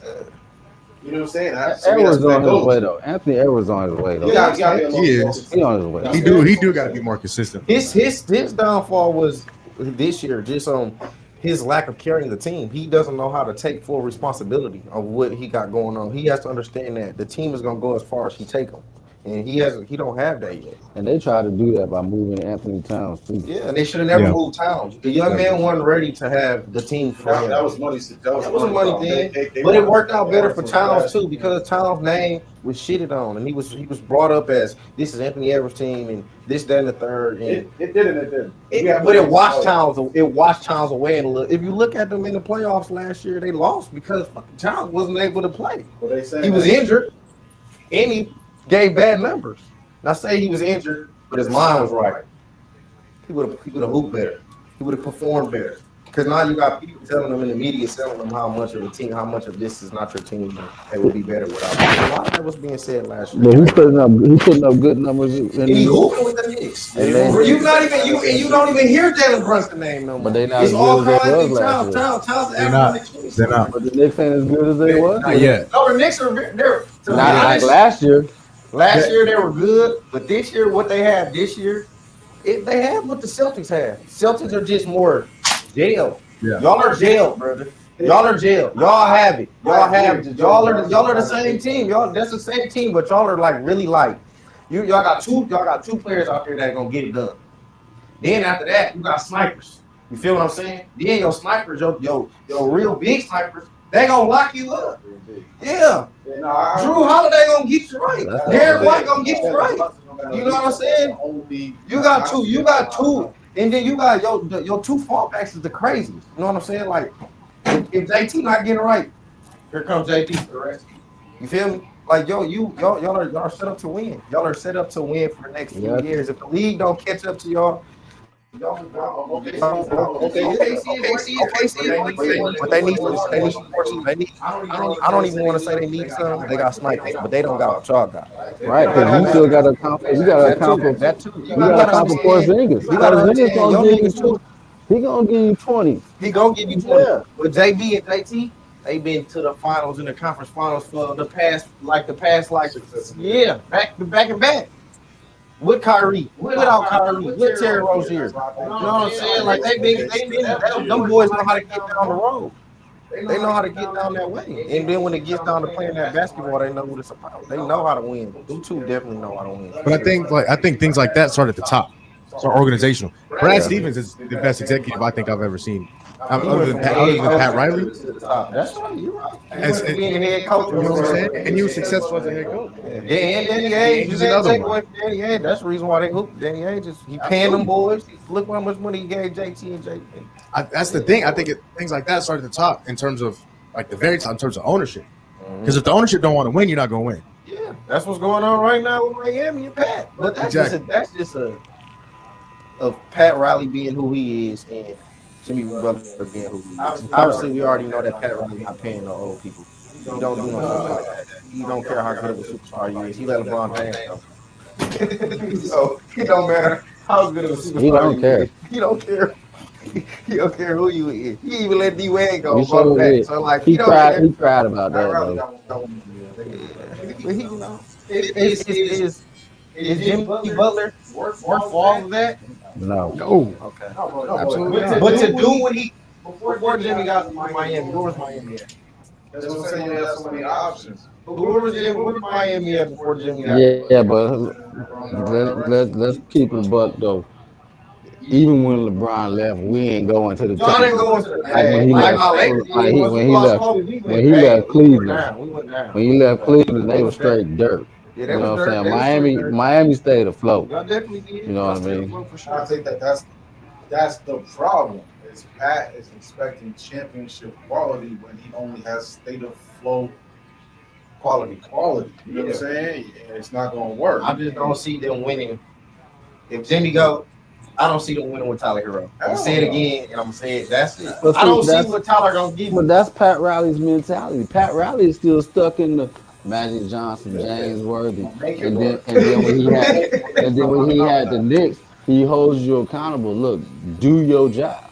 You know what I'm saying? Edwards on his way though. Anthony Edwards on his way though. You gotta be a little He more is. He on his way. He do got to be more consistent. His downfall was this year just on his lack of carrying the team. He doesn't know how to take full responsibility of what he got going on. He has to understand that the team is gonna go as far as he take them, and he don't have that yet. And they tried to do that by moving Anthony Towns too. Yeah, and they should have never Yeah. moved Towns. The young man wasn't ready to have the team for him. That was money. That was a money thing, but it worked out better for Towns too because Towns' name was shitted on, and he was brought up as this is Anthony Edwards' team and this, that, and the third. And It didn't. but it washed Towns. It washed Towns away. And if you look at them in the playoffs last year, they lost because fucking Towns wasn't able to play. Well, they said He was injured, and he gave bad numbers. Not say he was injured, but his mind was right. He would have hooped better. He would have performed better. Because now you got people telling them in the media, telling them how much of the team, how much of this is not your team, and they would be better without him. A lot of that was being said last year. But he's putting up good numbers. And he hooping with the Knicks. And they- You don't even hear Jalen Brunson's name no more. But they not It's as all good as they Carl was last year. Towns They're not. averaging They're not. But the Knicks ain't as good as they was. Not yet. No, the Knicks are they're to be Not like honest, last year. last year they were good, but this year what they have this year, they have what the Celtics have. Celtics are just more jail. Yeah. Y'all are jail, brother. Y'all are jail. Y'all have it. Y'all have it. Y'all are the same team. That's the same team, but y'all are like really like y'all got two players out there that are gonna get it done. Then after that, you got snipers. You feel what I'm saying? Then your snipers, your real big snipers, they gonna lock you up. Yeah. Drew Holiday gonna get you right. Derek White gonna get you right. You know what I'm saying? You got two. And then you got your two fallbacks is the craziest. You know what I'm saying? Like, if JT not getting right, here comes JT for the rest. You feel me? Like, y'all are set up to win. Y'all are set up to win for the next few years. If the league don't catch up to y'all, but they need I don't even want to say they need some. They got snipers, but they don't got what y'all got. Right, because you still got to account for. You got to account for that too. You got to account for Porzingis. You gotta Porzingis gonna understand, give you. He gonna give you 20. He gonna give you 20. Yeah. But JB and JT, they been to the finals and the conference finals for the past yeah, back and back. With Kyrie, without Kyrie, with Terry Rozier. You know what I'm saying? Like them boys know how to get down the road. They know how to get down that way. And then when it gets down to playing that basketball, they know what it's about. They know how to win. Them two definitely know how to win. But I think things like that start at the top. Start organizational. Brad Stevens is the best executive I think I've ever seen. Other than Pat Riley. That's right. You're right. As Being head coach, you know what I'm saying? And he was successful as a head coach. Yeah, and Danny Ainge is another one. Danny Ainge. That's the reason why they hooped. Danny Ainge he paying them boys. Look how much money he gave JT and JT. That's the thing. I think things like that start at the top in terms of like the very top in terms of ownership. Because if the ownership don't want to win, you're not going to win. Yeah, that's what's going on right now with Miami and Pat. But that's just a Pat Riley being who he is and Jimmy Butler being who he is. Obviously, we already know that Pat Riley not paying no old people. He don't do no stuff like that. He don't care how good of a superstar you is. He let LeBron James go. So it don't matter how good of a superstar He don't care. He don't care. He don't care who you is. He even let D-Wade go. So like he cried about that though. But he, you know, is Jimmy Butler worth all of that? No. Okay. Absolutely not. But to do what he before Jimmy got to Miami, where was Miami at? That's what I'm saying. You have so many options. Where was Miami at before Jimmy got? Yeah, but let's keep it a buck though. Even when LeBron left, we ain't going to the Y'all didn't go into the when he left Cleveland. When he left Cleveland, they were straight dirt. You know what I'm saying? Miami stayed afloat. Y'all definitely did. You know what I mean? I think that's the problem. Is Pat is expecting championship quality when he only has state of flow quality. You know what I'm saying? It's not gonna work. I just don't see them winning. If Jimmy go, I don't see them winning with Tyler Hero. I'm gonna say it again, and I'm gonna say it. That's it. I don't see what Tyler gonna give. But that's Pat Riley's mentality. Pat Riley is still stuck in the Magic Johnson, James Worthy, and then when he had the Knicks, he holds you accountable. Look, do your job.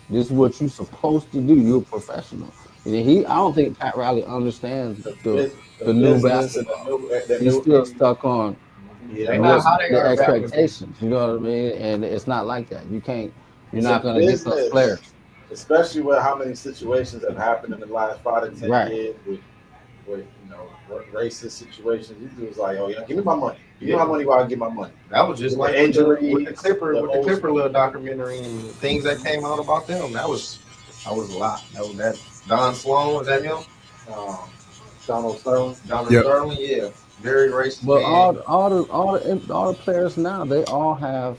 This is what you're supposed to do. You're a professional. And I don't think Pat Riley understands The the new business and basketball. the He's new. still stuck on Yeah, they what not how they the are back in the. expectations. You know what I mean? And it's not like that. You're It's a not gonna get those business, players. especially with how many situations have happened in the last 5 to 10 Right. years with racist situations. You do is like, oh yeah, give me my money. Give me my money while I get my money. That was just With like the injuries, with the Clipper, the with the old Clipper little documentary and things that came out about them. That was a lot. That Don Sloan, was that him? um, Donald Sterling. Donald Yep. Sterling, yeah, very racist But man. all the players now, they all have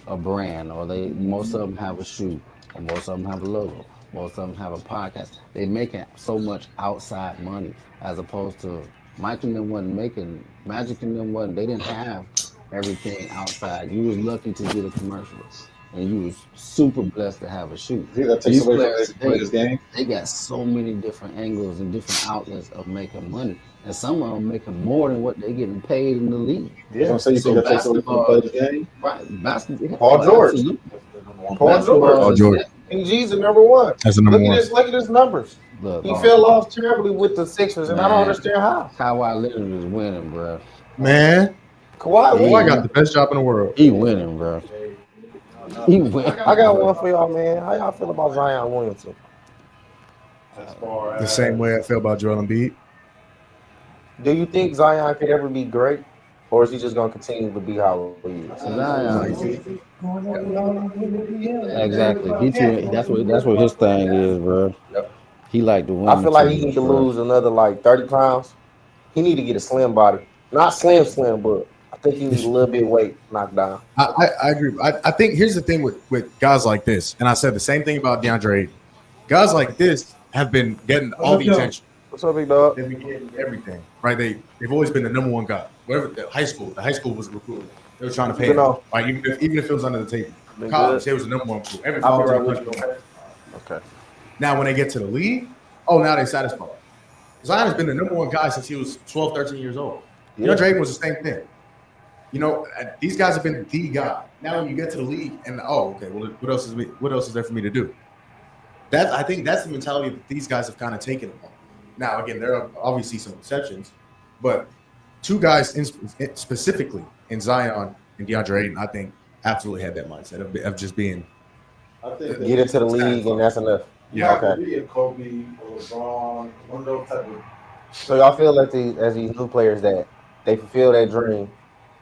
a brand, or most of them have a shoe, or most of them have a logo, most of them have a podcast. They making so much outside money as opposed to Mike and them wasn't making Magic and them wasn't. They didn't have everything outside. You was lucky to get a commercial, and you was super blessed to have a shoe. I think that takes These away from players the today, players' game. they got so many different angles and different outlets of making money, and some of them making more than what they getting paid in the league. I was gonna say, you So think that takes away from the basketball, players' game? right? Basketball, Paul George. absolutely. Paul Basketball Paul is George. PG's the number one. That's the number Look one. at his numbers. Look, He fell off terribly with the Sixers, and I don't man, understand how. Kawhi Leonard is winning, bro. Man, Kawhi He- Kawhi win. got the best job in the world. He winning, bro. He winning. I got one for y'all, man. How y'all feel about Zion Williamson? As far The as same way I feel about Joel Embiid. Do you think Zion could ever be great, or is he just gonna continue to be how he is? Zion. Exactly. That's what his thing is, bro. Yep. He like to win. I feel like he too need to much, bro. lose another like 30 pounds. He need to get a slim body, not slim, but I think he needs a little bit of weight knocked down. I agree. I think here's the thing with guys like this, and I said the same thing about DeAndre Ayton. Guys like this have been getting all the attention. What's up, big dog? They've been getting everything, right? They've always been the number one guy. Whatever the high school was recruiting. They were trying to pay him. know. Like even if it was under the table. Been College, good. they was the number one recruit. Every I'll be college right in the with country. Okay. Now when they get to the league, now they satisfied. Zion has been the number one guy since he was 12, 13 years old. You know, Drayton was the same thing. You know, these guys have been the guy. Now when you get to the league and okay, well, what else is there for me to do? I think that's the mentality that these guys have kind of taken upon. Now again, there are obviously some exceptions, but two guys specifically in Zion and DeAndre Ayton, I think absolutely had that mindset of just being. I think Get into the league, and that's enough. Yeah. Okay. Be a Kobe or LeBron, one of those type of. So y'all feel like as these new players that they fulfill that dream,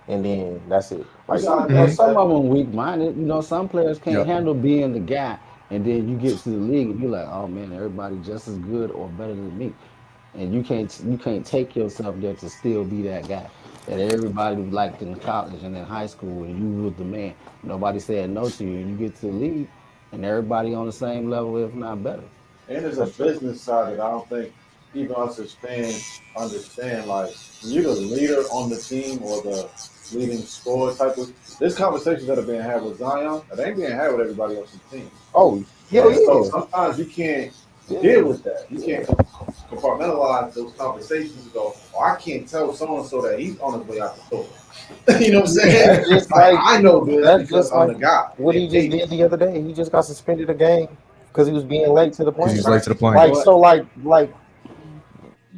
and then that's it. Like, Some of them weak minded. You know, some players can't Yep. handle being the guy, and then you get to the league and you're like, oh man, everybody just as good or better than me, and you can't take yourself there to still be that guy that everybody liked in college and in high school, and you was the man. Nobody said no to you, and you get to the league, and everybody on the same level, if not better. And there's a business side that I don't think even us as fans understand. Like, when you're the leader on the team or the leading scorer type of. There's conversations that are being had with Zion that ain't being had with everybody else's team. oh, So sometimes you can't deal with that. You can't compartmentalize those conversations and go, I can't tell so-and-so that he's on his way out the door. You know what I'm saying? That's just Like, like- I know this that's because just I'm like the guy. what he just did the other day. He just got suspended a game because he was being late to the plane. He's late to the plane. Like so, like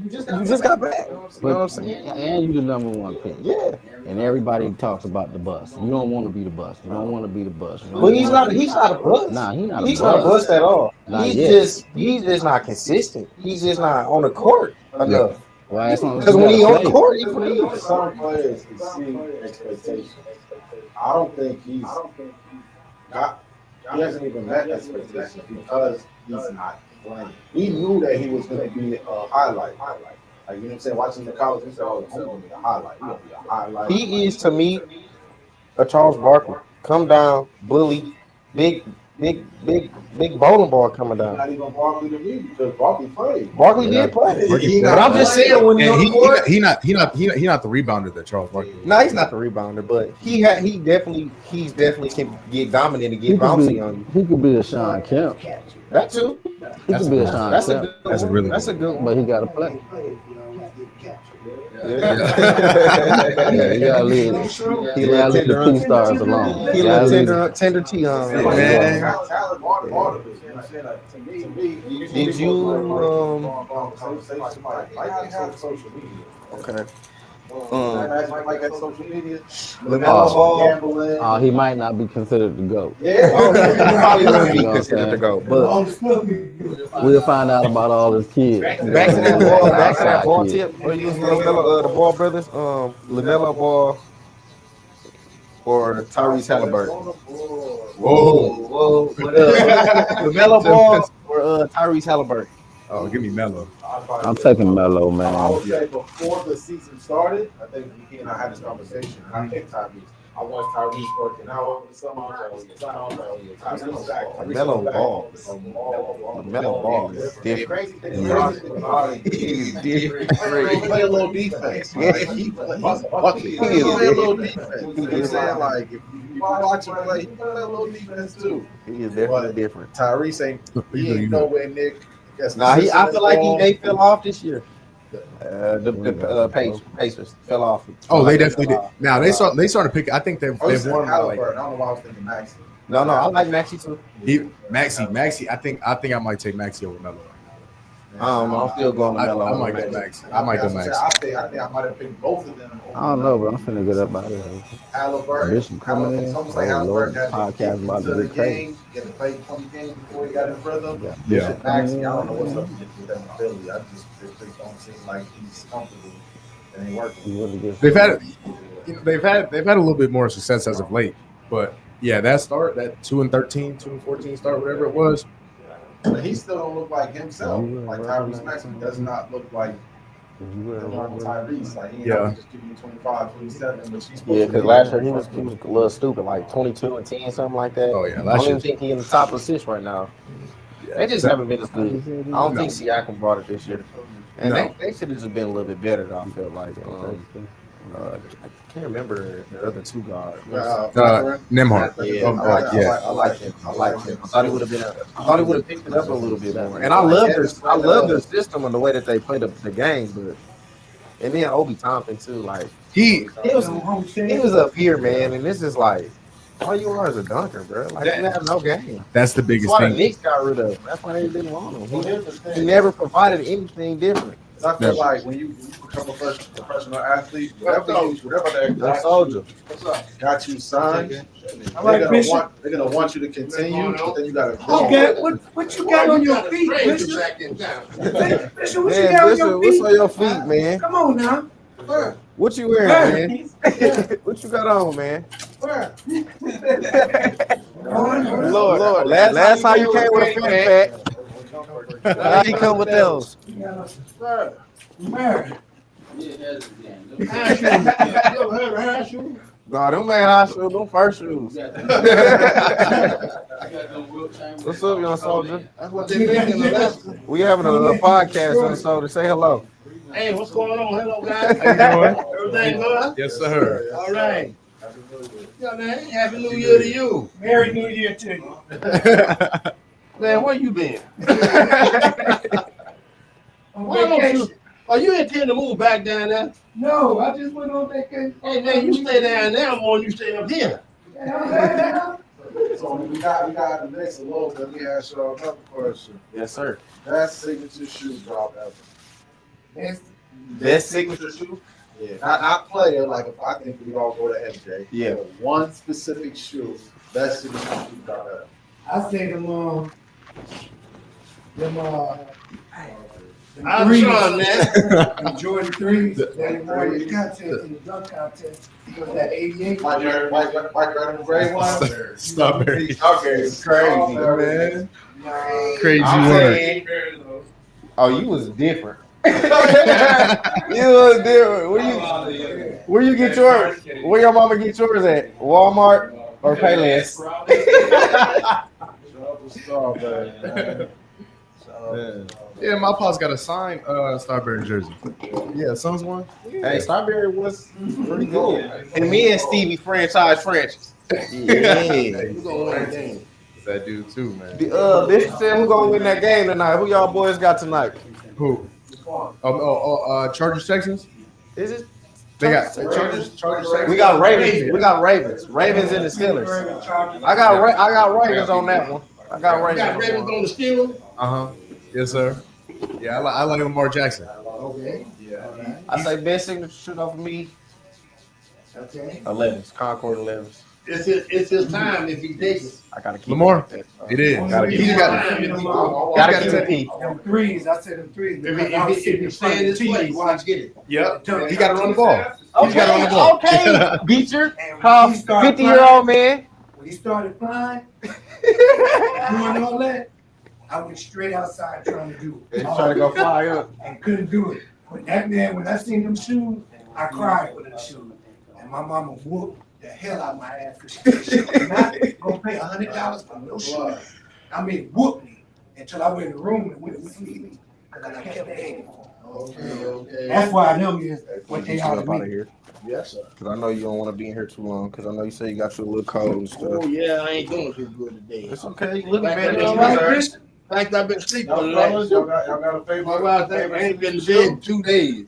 you just got back. You know what I'm saying? And you the number one pick. Yeah, And everybody talks about the bus. You don't want to be the bus. You don't want to be the bus. You don't but he's wanna- not a bust. Nah, he's not. He's a not a bust. bust at all. Not He's yet. just not consistent. He's just not on the court enough. Why? Because when he on the court, he For plays. some players exceed expectations. I don't think he hasn't even met expectations because he's not playing. We knew that he was going to be a highlight. Like, you know what I'm saying? Watching the college, we said, oh, he's going to be a highlight. He's going to be a highlight. He is to me a Charles Barkley. Come down, bully, big bowling ball coming down. Not even Barkley to me because Barkley played. Barkley did play, He but I'm just saying when he's on the court. He not the rebounder that Charles Barkley. No, he's not the rebounder, but he's definitely can get dominant and He get could bouncy be. on you. He could be a Sean Kemp. That too. He could be a Sean That's a Kemp. good. That's a really That's a good one. But he got to play. Yeah, you gotta leave. He You let gotta leave the tender P stars alone. he You let gotta leave the- tender tea on. Yeah, you Man. gotta- Got talent, part of it. You know what I'm saying? Like, to me, Did you conversation like they have social media? okay. Imagine Mike had social media. LaMelo Oh. Ball. Gambling. He might not be considered the GOAT. Yeah. Oh, he probably wouldn't be You know what I'm considered to saying? go. But We'll find out about all his kids. back to that Outside ball kids. tip. Or you listen to LaMelo, the Ball brothers, LaMelo Ball or Tyrese Halliburton. Whoa. LaMelo Ball or Tyrese Halliburton. Oh, give me Melo. I'm taking Melo, I man. would say before the season started, I think he and I had this conversation. And I picked Tyrese. I watched Tyrese working out over the summer. I was like, Tyrese back. LaMelo Ball. LaMelo Ball is different. Crazy thing. He is different. He play a little defense. Yeah. He play He a is little different. defense. You know what I'm saying? Like, if you watch him play, he play a little defense too. He is definitely different. Tyrese ain't nowhere near. Nah, I feel like they fell off this year. The Pacers fell off. Oh, they definitely did. Now they started picking. I think they've won by like. I don't know why I was thinking Maxi. No, I like Maxi too. Maxi. I think I might take Maxi over Melo. I'm still going with Melo. I might go Maxi. I might go Maxi. I think I might have picked both of them. I don't know, but I'm finna get up out of here. Halliburton. Bishop coming in. It's almost like Oh, Lord, Halliburton had to get podcast about into to the get crazy. game. He had to play 20 games before he got in rhythm. Yeah. Maxi, I don't know what's up with them in Philly. I just don't seem like he's comfortable. It ain't working. He really gets- They've had a little bit more success as of late, but yeah, that 2-13, 2-14 start, whatever it was. But he still don't look like himself. Like Tyrese Maxey does not look like the normal Tyrese. Like he ain't just giving you 25, 27, but she's Yeah, because last year he was a little stupid, like 22 and 10, something like that. Oh yeah, I last don't year. even think he in the top assist right now. They just haven't been as good. I don't think Siakam brought it this year. And they should have just been a little bit better, though, I feel like. I can't remember the other two guards. Nemhart. Yeah, I like him. I thought he would have picked it up a little bit more. And I love their system and the way that they play the game, but and then Obi Toppin too, like he was up here, man, and this is like all you are is a dunker, bro. Like you have no game. That's the That's biggest why the thing. Knicks got rid of him. That's why they didn't want him. He never provided anything different. I feel like when you become a professional athlete, whatever Young soldier. got you signed, they're gonna want you to continue, but then you gotta grow. Okay, what you got on your feet, Bishop? Bishop, what you Man, got on Bishop, your what's feet? on your feet, man? Come on now. What you wearing, man? What you got on, man? Lord, last time you came with a fit pack. Now you come with those. No, them ain't high shoes, them first shoes. What's up, young soldier? That's what they making. We having a podcast, young soldier. Say hello. Hey, what's going on? Hello, guys. How you doing? Everything good? Yes, sir. All right. Yeah, man. Happy New Year to you. Merry New Year to you. Man, where you been? Are you intend to move back down there? No, I just went on vacation. Hey, man, you stay down there more than you stay up here. So we got the next a little bit. Let me ask y'all another question. Yes, sir. Best signature shoe drop ever. Best signature shoe? Yeah, not player. Like if I think we all go to MJ. Yeah. But one specific shoe. Best signature shoe drop ever. I say them I'm threes. trying, man. Them Jordan threes. They won the contest in the dunk contest. It was that 88. White Red gray one. Strawberry. It's crazy, man. Crazy I'm word. saying, you was different. You was different. Where you get yours? Where your mama get yours at? Walmart or Payless? Yeah, my pops got a signed Strawberry jersey. Yeah, Suns one. Hey, Strawberry was pretty good. And me and Stevie franchise. Yeah. That dude too, man. Bishop said who gonna win that game tonight? Who y'all boys got tonight? Who? Chargers Texans. Is it? They got Chargers. We got Ravens. We got Ravens. Ravens and the Steelers. I got Ravens on that one. I got You got Ravens Ravens on on the Steelers? Yes, sir. Yeah, I like Lamar Jackson. Okay. Yeah. I say best signature shoot off of me. Okay. 11s, Concord 11s. It's his time if he takes it. I gotta keep Lamar? it like that. It is. Gotta keep He's it. got time if he Gotta keep it peak. Them threes, I said them threes. if he stay in this place, watch get it. Yep. He got to run the ball. He's got to run the ball. Okay, Beecher, And call when he started 50-year-old man. When he started flying, doing all that, I went straight outside trying to do it. Trying to go fly up. And couldn't do it. When that man, when I seen them shoes, I cried with them shoes. And my mama whooped the hell out of my ass because she was not gonna pay $100 for no shoes. I mean, whoop me until I went in the room and went to sleep because I kept begging for them. Okay. That's why them is what they are Up to out of me. here. Yes, sir. Cause I know you don't want to be in here too long. Cause I know you say you got your little cold and Oh stuff. yeah, I ain't doing too good today. It's okay. You looking Fact, better I've than been you, sir. sleeping. Fact, I've been sleeping a Y'all lot. fellas, y'all got a My favorite? wife, I ain't been to bed in 2 days.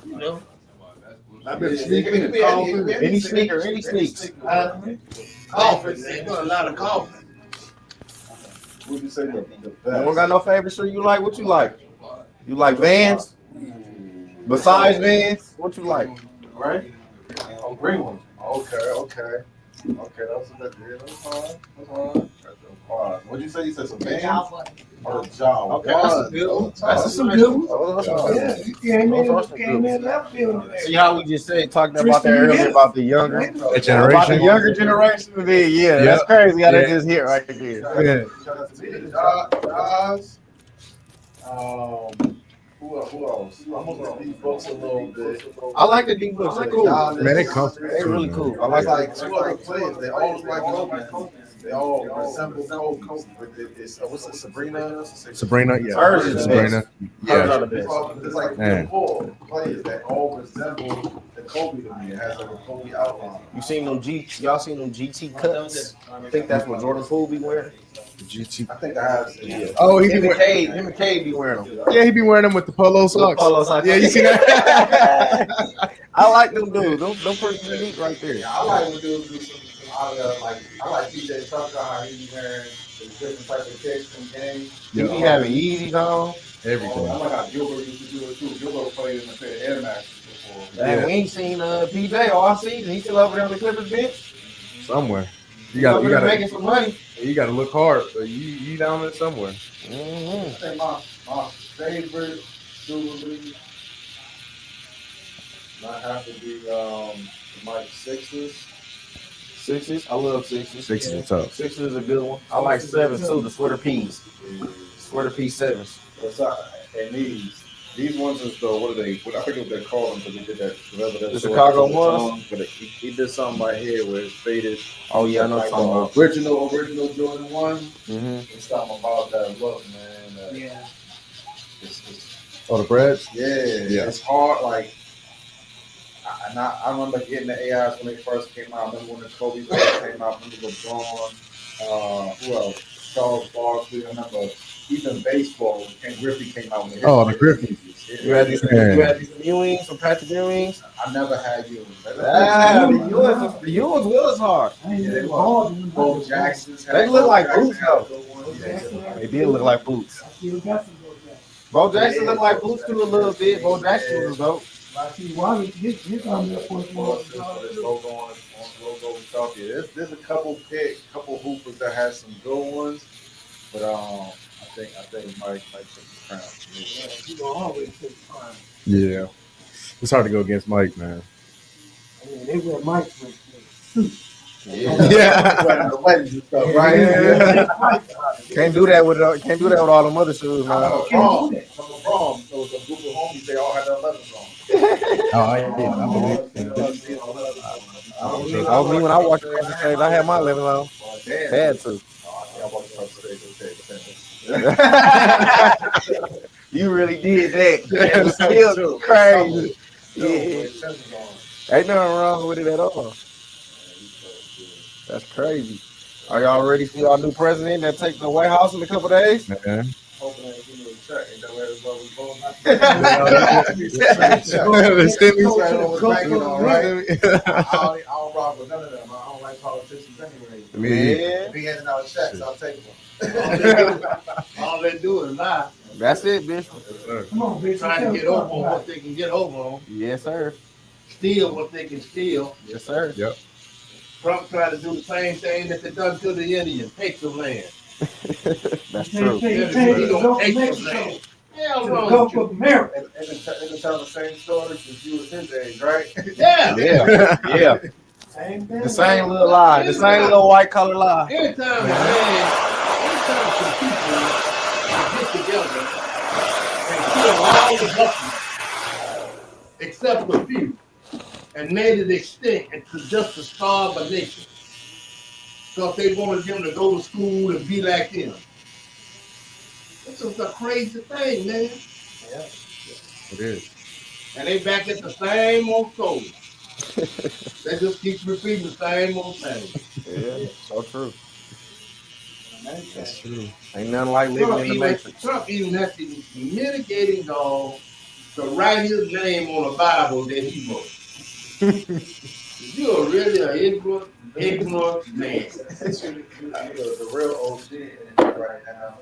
You know, I've been sleeping and coughing. Any sneaker, any sneaks. Coughing, ain't doing a lot of coughing. Would you say the You best? don't got no favorite shirt you like? What you like? You like Vans? Besides Vans, what you like? Right? Oh, green one. Okay. That's a good deal. That's fine. What'd you say? You said some Vans? Oh, the job. Okay, that's a good one. That's some good ones. Oh, Yeah, you came in left field. See how we just said talking about that earlier about the younger, That about the generation. younger generation. Yeah, that's crazy how that just hit right there. Yeah. Nas. Who else? I'm gonna these books a little bit. I like the deep books. They're cool. Man, they comfortable. They're really cool. I Like like two other players, they all look like Kobe. They all resemble Kobe. What's it, Sabrina? Sabrina, yeah. Hers is Sabrina. Hers Yeah. are the best. It's like Man. 4 players that all resemble the Kobe to me. It has like a Kobe outline. You seen them y'all seen them GT cuts? I think that's what Jordan Poole be wearing. GT. I think I have seen it. Oh, Him and Cade be wearing them. Yeah, he be wearing them with the polo socks. Polo socks. Yeah, you see that? I like them dudes. Them pretty unique right there. Yeah, I like when dudes do some out of like I like TJ Tucker how he be wearing the different type of kicks from games. He be having Yeezys on. Everything. I like how Gilbert used to do it too. Gilbert played in the pair of Air Maxes before. And we ain't seen PJ all season. He's still over there on the Clippers bench. Somewhere. He's over there making some money. You gotta look hard. So you down there somewhere. Mm-hmm. I think my favorite jewelry might have to be Mike Sixers. Sixes. I love sixes. Sixes are tough. Sixes is a good one. I like sevens too. The sweater peas. Sweater pea sevens. And these ones is the what are they? I forget what they call them because they did that. The Chicago ones? But he did something right here where it's faded. Oh yeah, I know Like something about. original Jordan 1. Mm-hmm. It's something about that look, man. Yeah. It's Oh, the breads? yeah, Yeah. it's hard. Like, I remember getting the AIs when they first came out. I remember when the Kobe first came out. I remember LeBron. Who else? Charles Barkley. I remember even baseball. Ken Griffey came out with Oh, the Griffey. You had these Yeah. Ewings, some Patrick Ewings. I never had you. The Ewings was hard. Bo Jackson's. They look like boots, though. Yeah. They did look like boots. Bo Jackson looked like boots too a little bit. Bo Jackson was dope. There's a couple hoopers that has some good ones, but I think Mike took the crown. Yeah. It's hard to go against Mike, man. They wear Mike's with suits. Yeah. Right? Can't do that with all them other shoes, man. I'm wrong. There was a group of homies. They all had their 11s on. Oh, I believe it. That was me when I walked across the stage. I had my 11 on. Had to. You really did that. It was still crazy. Yeah. Ain't nothing wrong with it at all. That's crazy. Are y'all ready for our new president that takes the White House in a couple days? Man. Hoping they give me a check. Ain't that where we going? The Stimmies. Right on with banking on, right? Right? I don't rock with none of them. I don't like politicians anyway. Me either. If he handing out checks, I'll take All they do is lie. That's it, Bishop. Yes, sir. Come on, bitch. Trying to get over on what they can get over on. Yes, sir. Steal what they can steal. Yes, sir. Yep. Trump tried to do the same thing that they done to the Indians. Take the land. That's true. He He gonna gonna take take the the land. land. Hell To the wrong Gulf with of America. And they tell the same story since you was his age, right? you. Yeah. Yeah. Same thing. The same little lie. The same little white collar lie. Anytime some people get together and kill all the buffalo except a few and made it extinct into just to starve a nation. So if they wanted them to go to school and be like them. This is a crazy thing, man. It is. And they back at the same old story. They just keep repeating the same old thing. Yeah, so true. That's true. Ain't nothing like living in the matrix. Trump even has to mitigating dog to write his name on a Bible that he wrote. You're really an ignorant man. The real OG in it right now.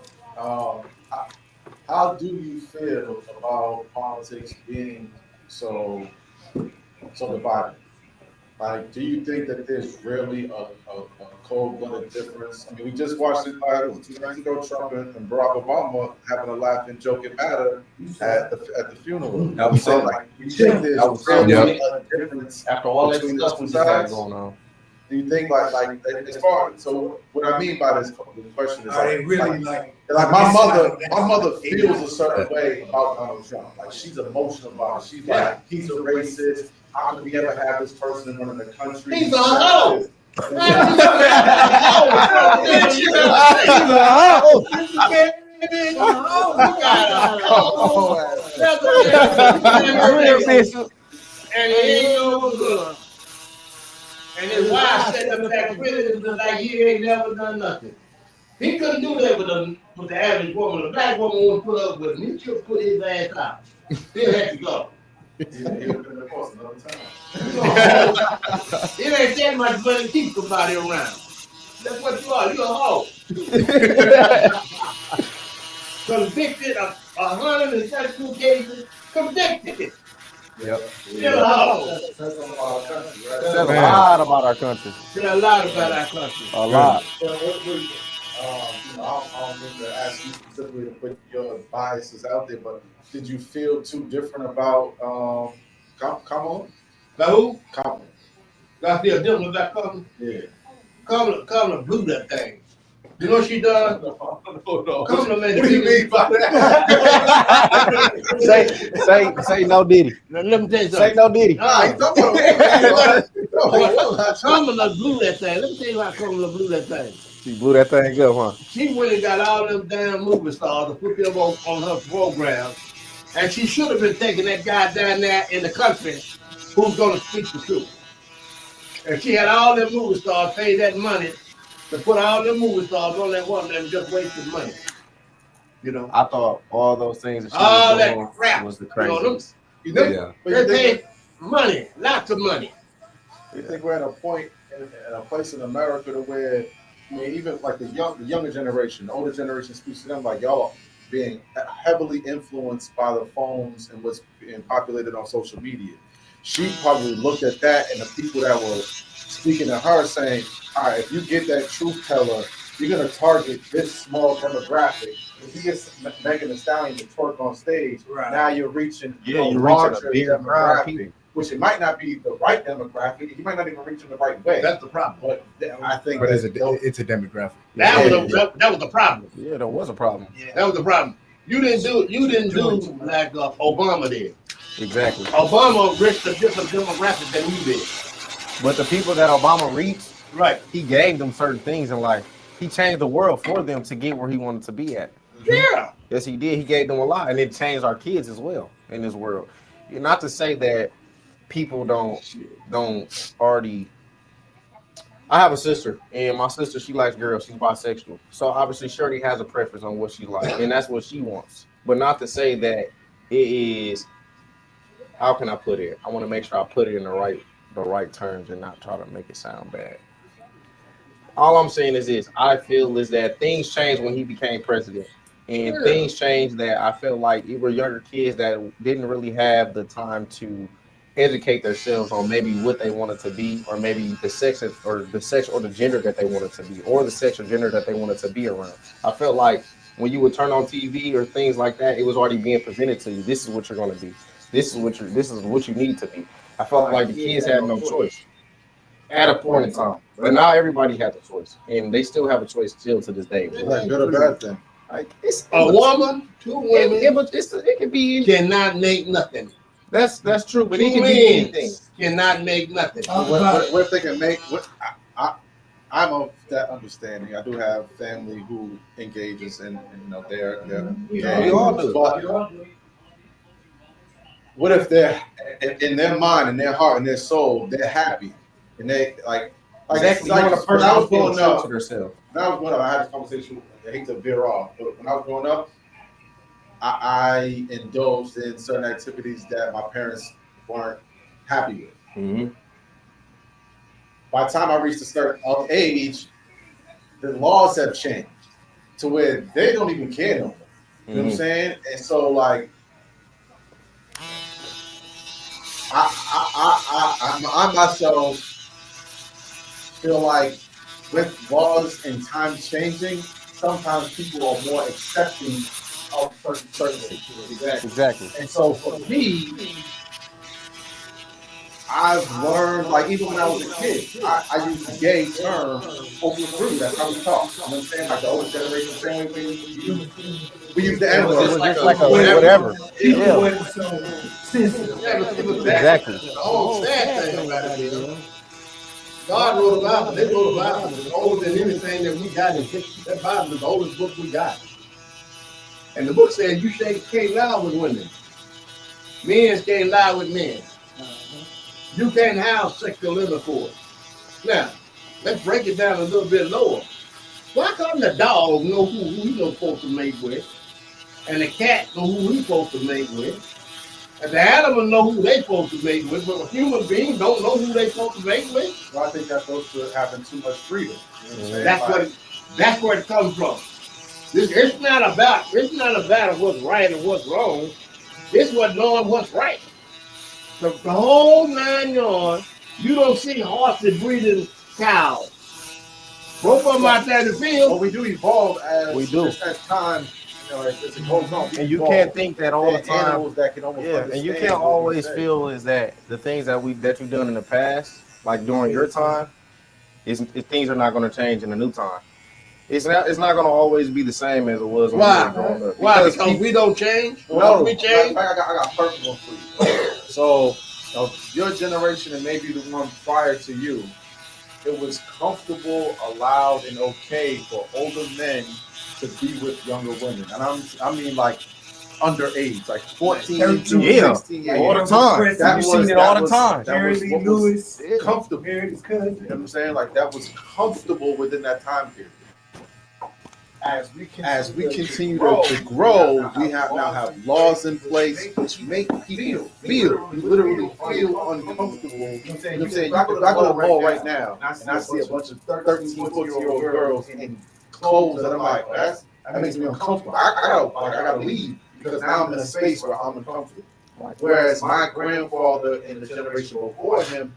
How do you feel about politics being so divided? Like, do you think that there's really a cold-blooded difference? I mean, we just watched it 2 nights ago, Trump and Barack Obama having a laughing, joking matter at the funeral. That was So, it. like, you think there's That was really so- a difference After all that between stuff the we two just had sides? going on. Do you think like as far so what I mean by this question is Are they like, really like like? my mother feels a certain way about Donald Trump. Like she's emotional about it. She's like, he's a racist. How could we ever have this person running the country? He's a hoe. And he ain't no good. And his wife said up there with him like he ain't never done nothing. He couldn't do that with the average woman. A black woman won't put up with him. He should put his ass out. He had to go. He would have been the boss another time. It ain't that much money to keep somebody around. That's what you are. You're a hoe. Convicted of 132 cases. Convicted. Yep. Still a hoe. That's on our country, right? Says a Man. lot about our country. Still a lot about our country. A lot. So I don't mean to ask you specifically to put your biases out there, but did you feel too different about Kamala? Now who? Kamala. I feel different about Kamala. Yeah. Kamala blew that thing. You know what she done? Kamala made the What do you mean biggest. by that? Say no Diddy. Let me tell you Say something. no Diddy. Kamala blew that thing. Let me tell you how Kamala blew that thing. She blew that thing up, huh? She went and got all them damn movie stars to put them on her program. And she should have been taking that guy down there in the country who's going to speak the truth. And she had all them movie stars pay that money to put all them movie stars on that one, them just wasting money. You know? I thought all those things that she All was that doing crap. was the You know, them- craziest. You think, Yeah. but you They think, paid money, lots of money. you think we're at a point in a place in America to where, I mean, even like the younger generation, the older generation speaks to them like y'all being heavily influenced by the phones and what's being populated on social media. She probably looked at that and the people that were speaking to her saying, all right, if you get that truth teller, you're going to target this small demographic. If you get Megan Thee Stallion to twerk on stage, Right. now you're reaching Yeah, you're reaching a larger bigger crowd of demographic, people. which it might not be the right demographic. You might not even reach them the right way. That's the problem. But I think But that it's a demographic. That was the problem. Yeah, there was a problem. That was the problem. You didn't do like Obama did. Exactly. Obama reached a different demographic than you did. But the people that Obama reached, Right. he gave them certain things in life. He changed the world for them to get where he wanted to be at. Yeah. Yes, he did. He gave them a lot, and it changed our kids as well in this world. Not to say that people don't already. I have a sister, and my sister, she likes girls. She's bisexual, so obviously Shirley has a preference on what she likes, and that's what she wants. But not to say that It is, how can I put it? I want to make sure I put it in the right terms and not try to make it sound bad. All I'm saying is this: I feel is that things changed when he became president, and things changed that I felt like it were younger kids that didn't really have the time to educate themselves on maybe what they wanted to be, or maybe the sex or the gender that they wanted to be, or the sex or gender that they wanted to be around. I felt like when you would turn on TV or things like that, it was already being presented to you. This is what you're going to be. This is what you need to be. I felt like the kids had no choice at a point in time. But now everybody has a choice, and they still have a choice still to this day. Is that good or bad thing? Like it's A woman, two women it can be cannot make nothing. that's true, but it Two can be anything. men cannot make nothing. What if they can make? I'm of that understanding. I do have family who engages in they're We all do. But what if they're in their mind, in their heart, in their soul, they're happy, and they Exactly. like You want a when person I was who's being growing true up. to themselves. When I was growing up, I had this conversation. I hate to veer off, but when I was growing up, I indulged in certain activities that my parents weren't happy with. Mm-hmm. By the time I reached a certain age, the laws have changed to where they don't even care no more. You know what I'm saying? And so, like, I myself feel like with laws and time changing, sometimes people are more accepting of certain situations. Exactly. And so, for me, I've learned, like, even when I was a kid, I used the gay term over free. That's how we talk. You know what I'm saying? Like the older generation, the same way we use the It N was word. just like a whatever. People Yeah. wasn't so sensitive. Yeah, but see, Exactly. the whole sad thing about it is, God wrote a Bible. They wrote a Bible that's older than anything that we got in history. That Bible is the oldest book we got. And the book says you can't lie with women. Men can't lie with men. You can't have sexual intercourse. Now, let's break it down a little bit lower. Why come the dog know who he was supposed to mate with, and the cat know who he's supposed to mate with, and the animal know who they supposed to mate with, but human beings don't know who they supposed to mate with? Well, I think that goes to having too much freedom. You know what I'm saying? That's where it comes from. It's not about what's right and what's wrong. It's what knowing what's right. The whole 9 yards. You don't see horses breeding cows. Both of them out there in the field. Well, we do evolve We do. as time, as it goes on. And you can't think that all the There are time. animals that can almost Yeah, and you understand can't what we always say. feel is that the things that you've done in the past, like during your time, things are not going to change in the new time. It's not going to always be the same as it was when we were growing up. Why? Because we don't change? No, We change? I got personal for you. So, your generation and maybe the one prior to you, it was comfortable, allowed, and okay for older men to be with younger women, and I mean like underage, like 14 to Yeah. 16 years All the old. time. That You've seen it all the time. That was Jerry what Lee was Lewis, comfortable. married his You know cousin. what I'm saying? Like that was comfortable within that time period. As we continue to grow, we now have laws in place which make people literally feel uncomfortable. You know what I'm saying? If I go to the mall right now and I see a bunch of 13, 14-year-old girls in clothes that I'm like, that makes me uncomfortable. I gotta leave because now I'm in a space where I'm uncomfortable. Whereas my grandfather and the generation before him,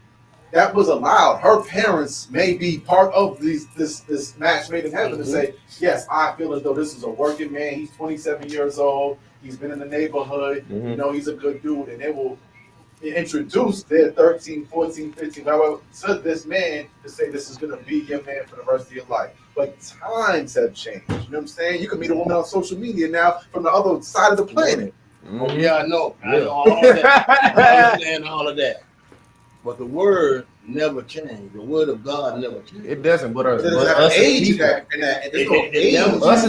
that was allowed. Her parents may be part of this match made in heaven to say, yes, I feel as though this is a working man. He's 27 years old. He's been in the neighborhood. You know, he's a good dude. And they will introduce their 13, 14, 15, however, to this man to say this is going to be your man for the rest of your life. But times have changed. You know what I'm saying? You can meet a woman on social media now from the other side of the planet. Oh, yeah, I know. I know all of that. I understand all of that. But the word never changed. The word of God never changed. It doesn't, but us There's as age in people, that. us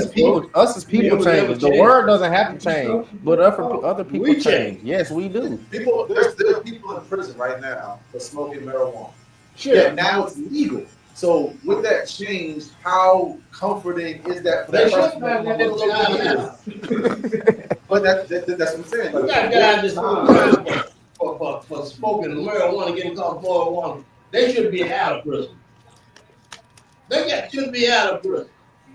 as people change. The word doesn't have to change, but other people We change. change. Yes, we do. There's people in prison right now for smoking marijuana. Sure. Yeah, now it's legal. So with that change, how comforting is that for that They should person? have let them get out of But that's what I'm saying. You Like, got guys that's full time for smoking marijuana, getting caught for marijuana. They should be out of prison. Should be out of prison.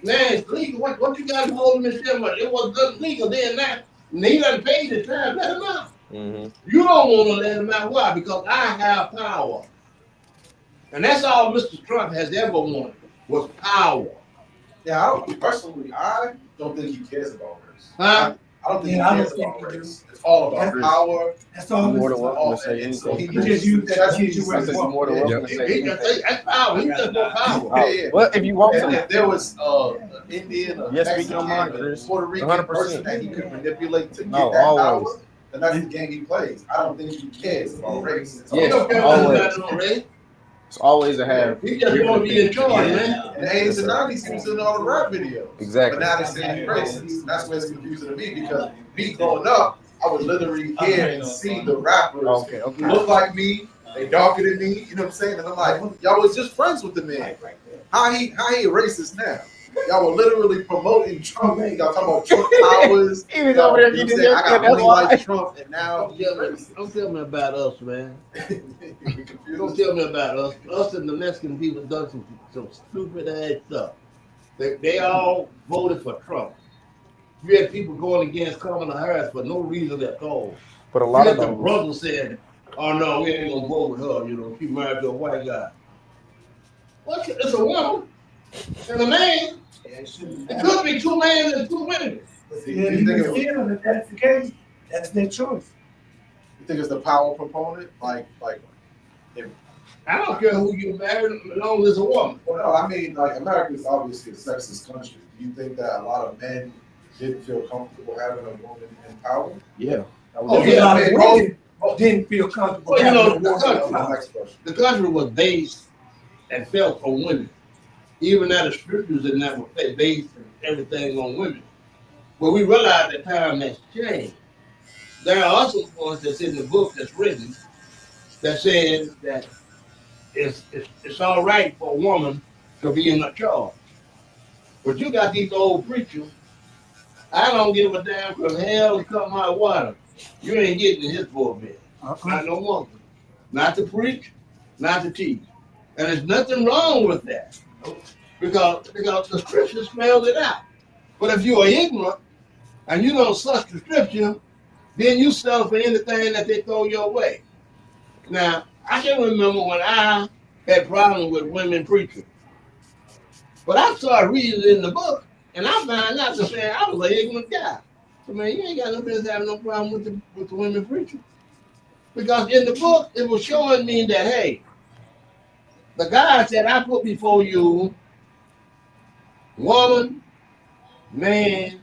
Now it's legal. What you got to hold them in jail? It was legal then now. And he done paid the time. Let him out. Mm-hmm. You don't want to let him out. Why? Because I have power. And that's all Mr. Trump has ever wanted was power. yeah, I don't think he cares about race. Huh? I don't think Yeah, I he don't cares think about he race. It's all about That's- power. That's all. More This than is. welcome to say And anything. he He just used that that's- situation I said you're more than Yeah. welcome to say anything. That's power. He just want power. Yeah, yeah. Well, if you want And to. if there was an Indian, a Yes, Mexican, speaking on mine, a Chris. Puerto Rican 100%. person that he could manipulate to No, get that always. power, then that's the game he plays. I don't think he cares about race. It's all Yes, He don't care always. nothing about no race. It's always a have. He just want to be in charge, man. In the 80s and 90s, he was in all the rap videos. Exactly. But now they're saying he's racist. That's where it's confusing to me because me growing up, I would literally hear and see the rappers Okay. who look like me, they darker than me, you know what I'm saying? And I'm like, y'all was just friends with the man. How he a racist now? Y'all were literally promoting Trump. Y'all talking about Trump powers. He was over there You know what I'm getting saying? I got money why. like Trump, and now he's racist. Don't tell me about us, man. We confused. Don't tell me about us. Us and the Mexican people done some stupid ass stuff. They all voted for Trump. You had people going against Kamala Harris for no reason at all. But a You lot had of the those. brother said, "Oh no, we ain't gonna vote with her." You know, she married to a white guy. Well, it's a woman and a man. It could be two men and two women. Yeah, if that's the case, that's their choice. You think it's the power proponent? Like, I don't care who you marry, as long as it's a woman. well, no, I mean, like, America is obviously a sexist country. Do you think that a lot of men didn't feel comfortable having a woman in power? Yeah. Oh, There's a lot of man, women didn't feel comfortable. Well, you know, having a the woman country- in power. Next question. The country was based and felt for women. Even now the scriptures in that were based everything on women. But we realize that time has changed. There are also points that's in the book that's written that says that it's all right for a woman to be in a charge. But you got these old preachers. I don't give a damn from hell to come hot water. You ain't getting in his pulpit. Not no woman. Not to preach, not to teach. And there's nothing wrong with that. Because the scripture spells it out. But if you are ignorant and you don't search the scripture, then you settle for anything that they throw your way. Now, I can remember when I had problems with women preachers. But I started reading it in the book, and I found out that I was an ignorant guy. So man, you ain't got no business having no problem with the women preachers. Because in the book, it was showing me that, hey, the God said, I put before you woman, man,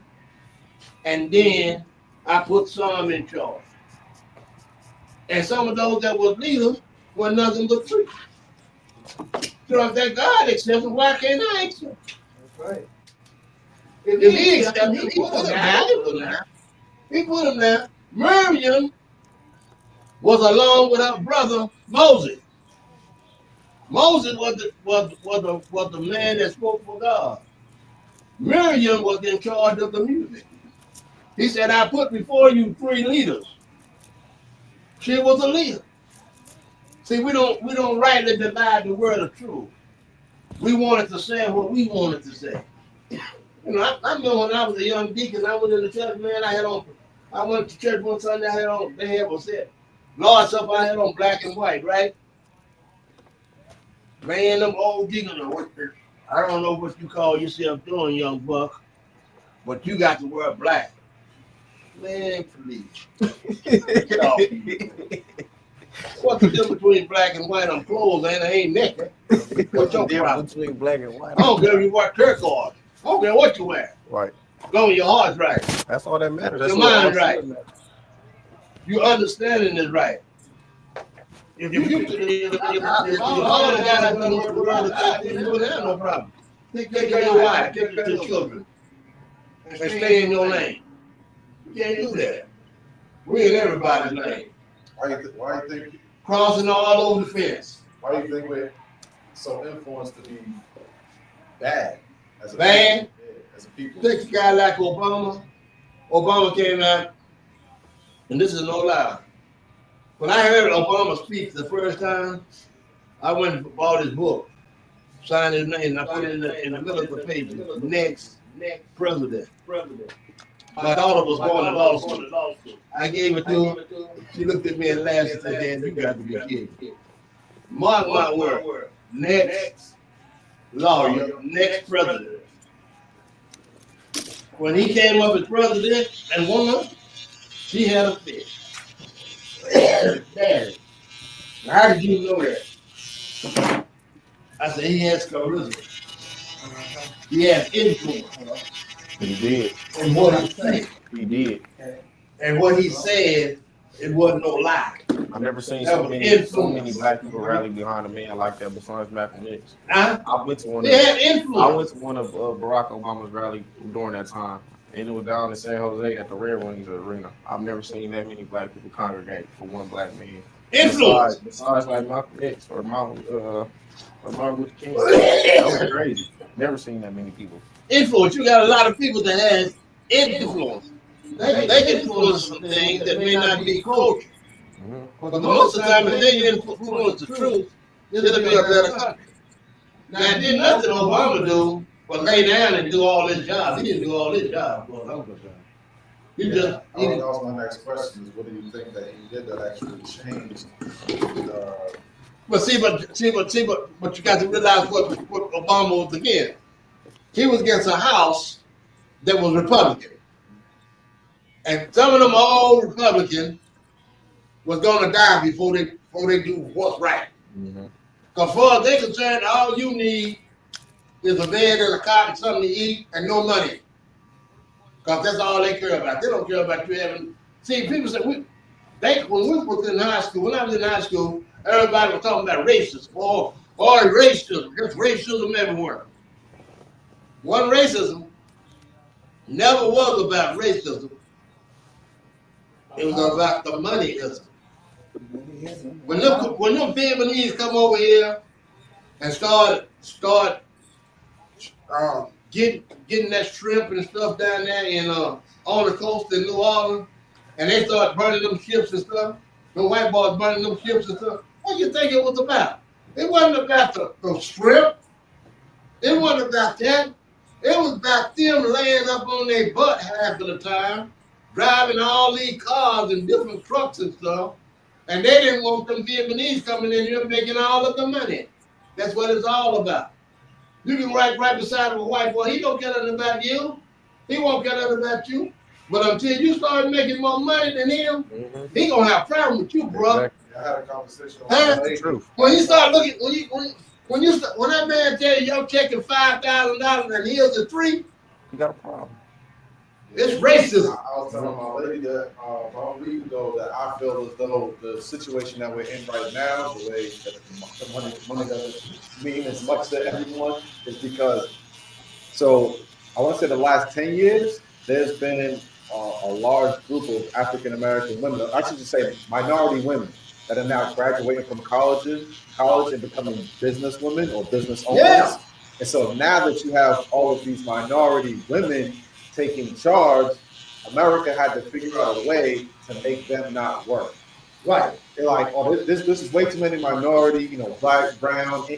and then I put some in charge. And some of those that were leaders were nothing but preachers. So if that God accepts them, why can't I accept them? That's right. If he accepts them, he put them there. He put them there. Miriam was along with her brother Moses. Moses was the man that spoke for God. Miriam was in charge of the music. He said, I put before you 3 leaders. She was a leader. See, we don't rightly divide the word of truth. We wanted to say what we wanted to say. You know, I remember when I was a young deacon, I went in the church, man, I went to church one Sunday, they had was said, Lord Supper, I had on black and white, right? Man, them old deacons, I don't know what you call yourself doing, young buck, but you got to wear black. Man, please. Get off me. What's the difference between black and white on clothes, and I ain't naked? What's your problem? Between black and white. I don't care if you wear turquoise. I don't care what you wear. Right. As long as your heart's right. That's all that matters. That's Your what mind's all right. Your understanding is right. If all the guys that don't work around the top, then you wouldn't have no problem. Take care of your wife, take care of your children, and stay in your lane. You can't do that. We're in everybody's lane. Why you think? Crossing all over the fence. Why do you think we're so influenced to be bad? As a Bad? People? Yeah, as a people. Take a guy like Obama. Obama came out, and this is no lie. When I heard Obama speak the first time, I went and bought his book, signed his name, and I put it in the middle of the pages. Next president. My daughter was going to law school. I gave it to her. She looked at me and laughed and said, "Dad, you got to be kidding." Mark my word. Next lawyer, next president. When he came up as president and won, she had a fit. Daddy, how did you know that? I said, he has charisma. He has influence. He did. And what he said. He did. And what he said, it wasn't no lie. I've never seen That so was many influence. black people rally behind a man like that besides Malcolm X. Huh? I went to one He had influence. of Barack Obama's rally during that time, and it was down in San Jose at the Red Wings Arena. I've never seen that many black people congregate for one black man. Influence. Besides like Malcolm X or Martin Luther King. That was crazy. Never seen that many people. Influence. You got a lot of people that has influence. They can influence some things that may not be culture. But most of the time, if they influence the truth, it'll be a better country. Now, it did nothing Obama do but lay down and do all this job. He didn't do all this job. He just, That was my next question: is what do you think that he did that actually changed? but you got to realize what Obama was against. He was against a house that was Republican. And some of them old Republicans was going to die before they do what's right. Because far as they're concerned, all you need is a bed and a cot and something to eat and no money. Because that's all they care about. They don't care about you having. See, people say, when we was in high school, when I was in high school, everybody was talking about racism. Or racism. There's racism everywhere. One racism never was about racism. It was about the moneyism. When them Vietnamese come over here and start getting that shrimp and stuff down there in on the coast in New Orleans, and they start burning them ships and stuff, the white boys burning them ships and stuff, what do you think it was about? It wasn't about the shrimp. It wasn't about that. It was about them laying up on their butt half of the time, driving all these cars and different trucks and stuff. And they didn't want them Vietnamese coming in here making all of the money. That's what it's all about. You can ride right beside of a white boy. He don't care nothing about you. He won't care nothing about you. But until you start making more money than him, he gonna have a problem with you, bro. I had a conversation. That's the truth. When you start looking, when that man tell you you're checking $5,000 and here's a $3, You got a problem. it's racism. I was telling my lady that about a week ago that I feel as though the situation that we're in right now, the way that the money doesn't mean as much to everyone, is because, so I want to say the last 10 years, there's been a large group of African American women, I should just say minority women, that are now graduating from college and becoming business women or business owners. Yeah. And so now that you have all of these minority women taking charge, America had to figure out a way to make them not work. Right. They're like, oh, this is way too many minority, black, brown,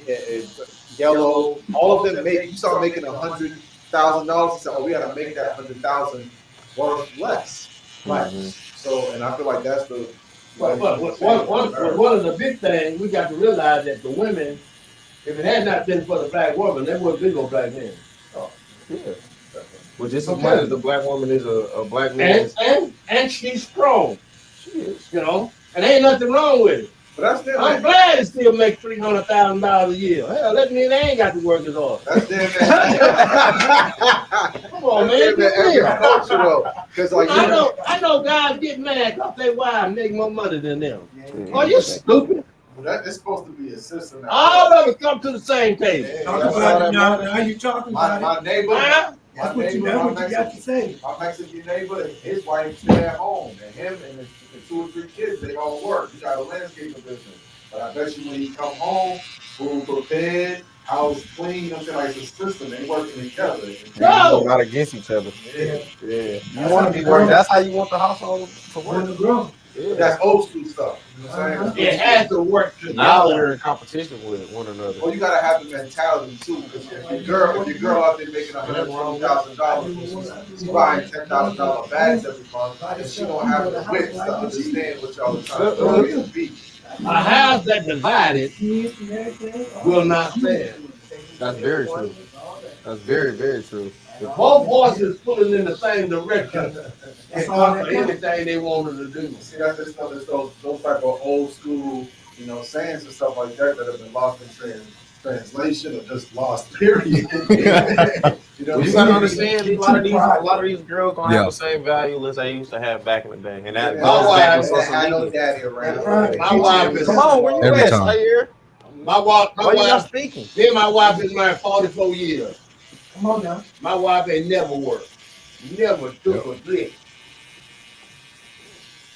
yellow. All of them you start making $100,000. You say, oh, we got to make that $100,000 worth less. Right. So, and I feel like that's the. But one of the big things we got to realize that the women, if it had not been for the black woman, there wouldn't be no black men. Yeah. Well, just as much as the black woman is a black man. And she's strong. She is, and ain't nothing wrong with it. But that's them. I'm glad it still makes $300,000 a year. Hell, that means they ain't got to work as hard. That's them. Come on, man. Because like I know guys get mad because they wives make more money than them. Are you stupid? That is supposed to be a system. All of us come to the same table. Talk about it now you talking about my neighbor. That's what you got to say. My Mexican neighbor, his wife stay at home, and him and the 2 or 3 kids, they all work. He got a landscaping business. But I bet you when he come home, food prepared, house clean. You know what I'm saying? Like it's a system. They working together. No, not against each other. Yeah. Yeah, you want to be working. That's how you want the household to work. But that's old school stuff. You know what I'm saying? It has to work Now together. we're in competition with one another. Well, you gotta have the mentality too, because if your girl out there making $120,000, she's buying $10,000 bags every month, and she don't have the wits to understand what y'all are trying to be. A house that divided will not stand. That's very true. That's very, very true. If both horses pulling in the same direction, it's not for anything they wanted to do. See, that's just those type of old school, you know, sayings and stuff like that that have been lost in translation or just lost. Period. You know, You gotta understand a lot of these girls don't have the same value as they used to have back in the day, and that goes back with social had no media. daddy around. My wife is. Come on, where you Every at? time. Stay here. My wife. Why you not speaking? Me and my wife been married 44 years. Come on now. My wife ain't never worked. Never took a lick.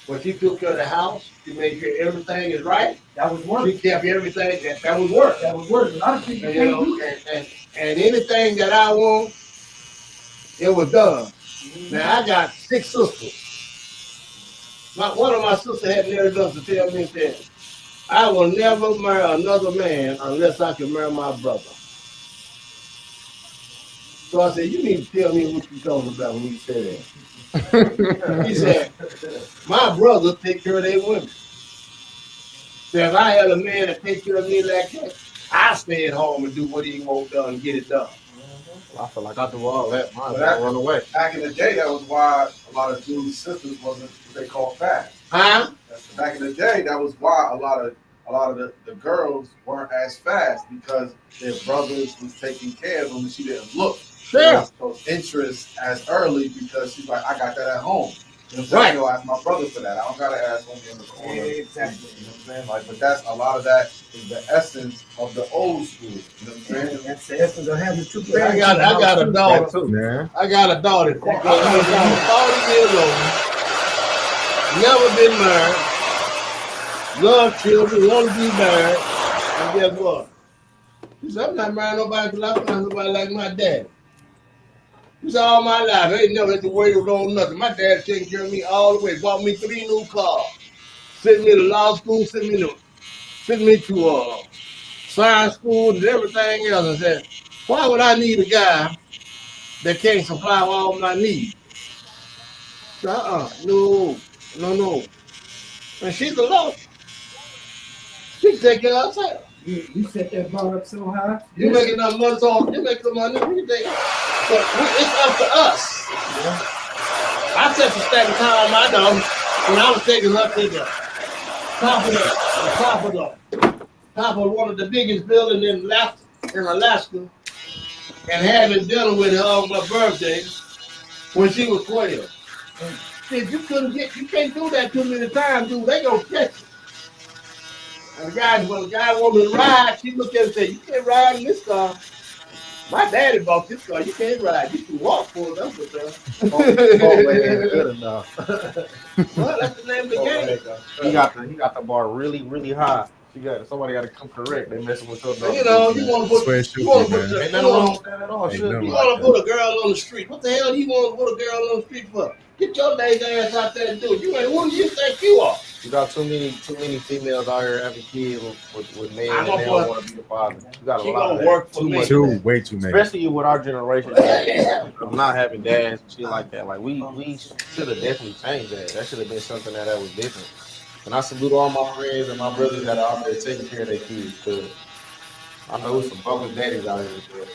But she took care of the house. She made sure everything is right. That was work. She kept everything. That was work. That was work. A lot of people And, can't you know, do that. and anything that I want, it was done. Now I got 6 sisters. One of my sisters had never enough to tell me that I will never marry another man unless I can marry my brother. So I said, you need to tell me what you talking about when you said that. He said, my brother take care of their women. So if I had a man that take care of me like that, I stay at home and do what he wants done and get it done. I feel like I do all that. Mine But run away. back in the day, that was why a lot of dudes' sisters wasn't what they call fast. Huh? Back in the day, that was why a lot of the girls weren't as fast, because their brothers was taking care of them and she didn't look Sure. those interests as early, because she's like, I got that at home. You know what I'm Right. saying? I'll ask my brother for that. I don't gotta ask homie in the corner. Exactly. You know what I'm saying? Like, but that's a lot of that is the essence of the old school. You know what I'm saying? That's the essence of having two I got a daughter. That too, man. I got a daughter. 40 years old. Never been married. Love children, want to be married. And guess what? He said, I'm not marrying nobody because I find somebody like my dad. He said, all my life, I ain't never had to worry about nothing. My dad taking care of me all the way. Bought me 3 new cars. Sent me to law school, sent me to science school and everything else. And said, why would I need a guy that can't supply all my needs? No. And she's a lawyer. She can take care of herself. You set that bar up so high. You making enough money, so you make some money. You take it. But it's up to us. I set the standard time. I know when I was taking her to the top of one of the biggest buildings in Alaska, and having dinner with her on my birthday when she was 12. Said, you can't do that too many times, dude. They gonna catch you. And when the guy wanted to ride, she looked at him and said, you can't ride in this car. My daddy bought this car. You can't ride. You can walk for it. That's what Good enough. Well, that's the name of the game. He got the bar really, really high. Somebody got to come correct. They messing with your dog. You know, you want to put, Ain't nothing wrong with that at all. Ain't Should nothing be. you want to put a girl on the street. What the hell do you want to put a girl on the street for? Get your lazy ass out there and do it. Who do you think you are? You got too many females out here having kids with men, I'm and gonna they don't put- want to be the father. You got a She lot of gonna that. work for me. Way too many. Especially with our generation, of not having dads and shit like that. Like we should have definitely changed that. That should have been something that was different. And I salute all my friends and my brothers that are out there taking care of their kids. Cause I know some bogus daddies out here. But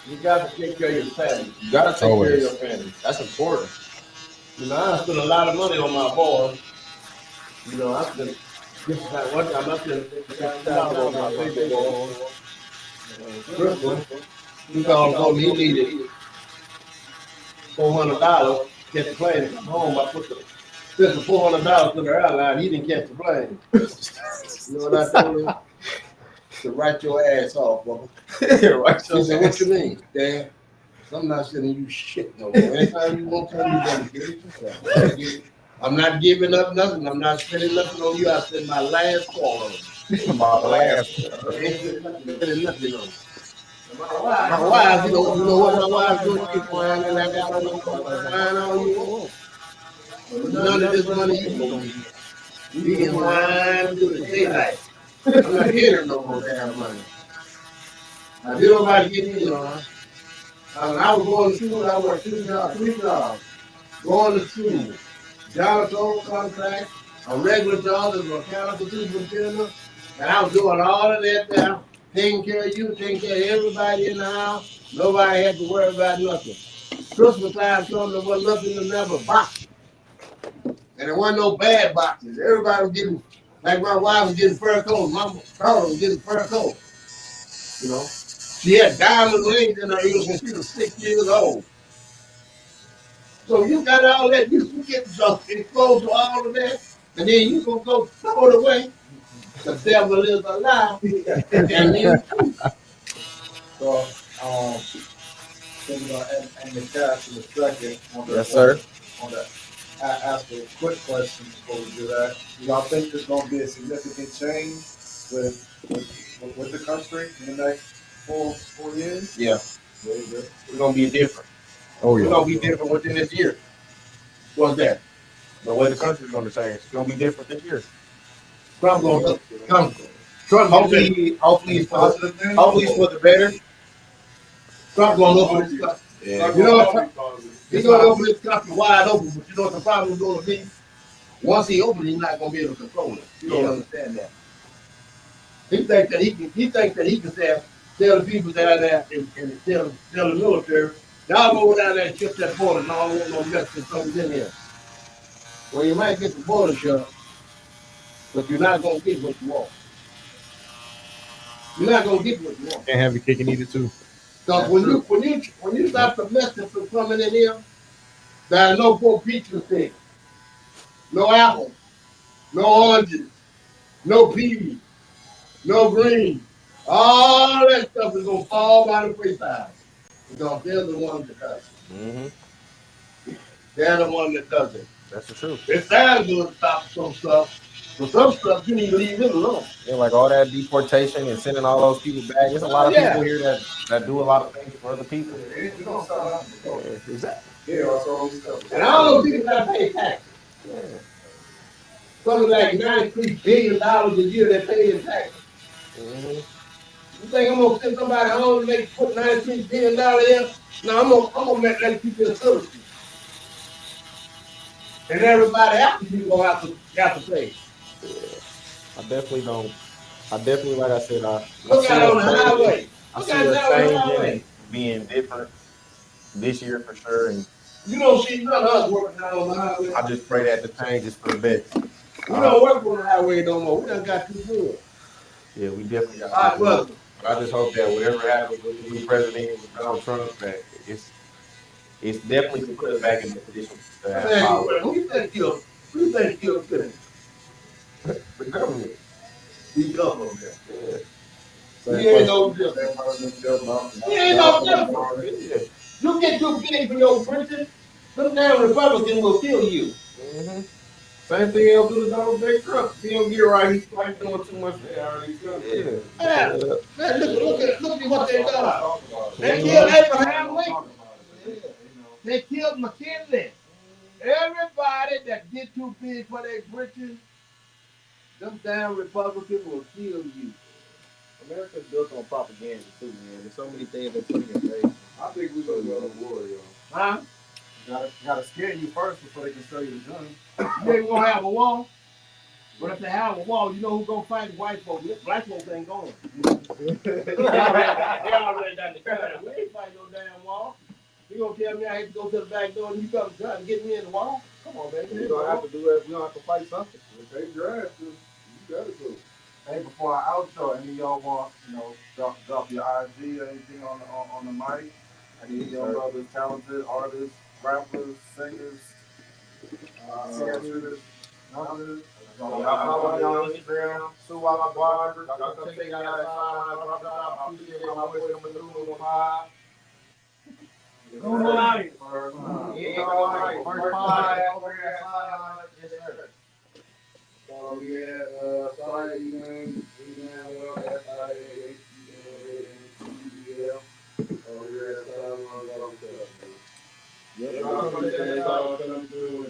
You got to take care of your family. you gotta take care Always. of your family. That's important. You know, I spent a lot of money on my boys. You know, I spent just like one time I spent $50,000 on my baby boy. Crystal, he called me, he needed $400 to catch the plane and come home. I put the $400 to the airline. He didn't catch the plane. You know what I told him? To write your ass off, brother. Right. So I said, what you mean, Dad? I'm not sending you shit no more. Anytime you want to, you gonna get it yourself. I'm not giving up nothing. I'm not spending nothing on you. I spend my last call on you. My last. I ain't spending nothing on you. My wife, you know what my wife doing? She's whining like I don't know. Whine all you want. But none of this money you gonna get. You can whine to the daylight. I'm not getting her no more damn money. Now, did nobody get me, Lord? When I was going to school, I worked 2 jobs, 3 jobs. Going to school, janitor contract, a regular job as a mechanical superintendent, and I was doing all of that there, taking care of you, taking care of everybody in the house. Nobody had to worry about nothing. Christmas time come, there wasn't nothing to never boxes. And there wasn't no bad boxes. Everybody was getting, like my wife was getting fur coats, my daughter was getting fur coats. You know, she had diamond rings in her ears when she was 6 years old. So you got all that, you get exposed to all of that, and then you gonna go throw it away. The devil is alive, and you too. So, thinking about and the cash in a second. Yes, sir. On that, ask a quick question before we do that. Do y'all think there's going to be a significant change with the country in the next 4 years? Yeah, Very good. we're gonna be different. Oh We're yeah. gonna be different within this year. What's that? The way the country's gonna change. It's gonna be different this year. Trump gonna come. Trump Hopefully it's for the better. Trump gonna open his country. Yeah. You know what? He's gonna open his country wide open, but you know what the problem is gonna be? Once he opens, he's not gonna be able to control it. You don't understand that. He thinks that he can tell the people down there and tell the military, y'all go down there and shut that border and I don't want no Mexican coming in here. Well, you might get the border shut, but you're not gonna get what you want. You're not gonna get what you want. Can't have your cake and eat it too. Because when you stop the Mexicans from coming in here, there's no poor peaches there, no apples, no oranges, no peas, no greens. All that stuff is gonna fall by the wayside. Because they're the ones that does it. Mm-hmm. They're the one that does it. That's the truth. It sounds good to stop some stuff, but some stuff you need to leave it alone. Yeah, like all that deportation and sending all those people back. There's a lot of people here that do a lot of things for other people. Yeah, exactly. Yeah, all these stuff. And all those people got to pay taxes. Yeah. Something like $93 billion a year they pay in taxes. Mm-hmm. You think I'm gonna send somebody home and make put $93 billion in? No, I'm gonna make that people a citizen. And everybody after you gonna have to pay. I definitely don't. I definitely, like I said, I Look see out on the us highway. I Look see out us down on the changing highway. and being different this year for sure. And You don't see none of us working down on the highway. I just pray that the change is for the best. We don't work on the highway no more. We done got too good. Yeah, we definitely got. All right, brother. But I just hope that whatever happens with the new president, with Donald Trump, that it's definitely to put us back in the position to have Man, power. who you think killed Kennedy? The government. The government. Yeah. He ain't no different. He ain't no different. Yeah. You get too big for your britches, them damn Republicans will kill you. Mm-hmm. Same thing they'll do to Donald J. Trump. He don't get right. He's like doing too much. Yeah. Man, look at what they done. They killed Abraham Lincoln. They killed McKinley. Everybody that get too big for their britches, them damn Republicans will kill you. America's built on propaganda too, man. There's so many things that put in your face. I think we're gonna go to war, yo. Huh? Gotta scare you first before they can sell you the gun. You ain't gonna have a wall. But if they have a wall, you know who's gonna fight the white folks? Black folks ain't going. They already done the gun. We ain't fighting no damn wall. You gonna tell me I have to go to the back door and you come try to get me in the wall? Come on, baby. We're gonna have to do it. We're gonna have to fight something. If they draft you, you gotta go. Hey, before I outro, any of y'all want, drop your IG or anything on the mic? Any of y'all brothers, talented artists, rappers, singers, songwriters, none Y'all follow me on Instagram, Sidelines Barber. Y'all come check out that Sidelines Barber Shop. I appreciate my boys coming through on pod. First pod over here at Sidelines. Yes, sir. So we had sorry,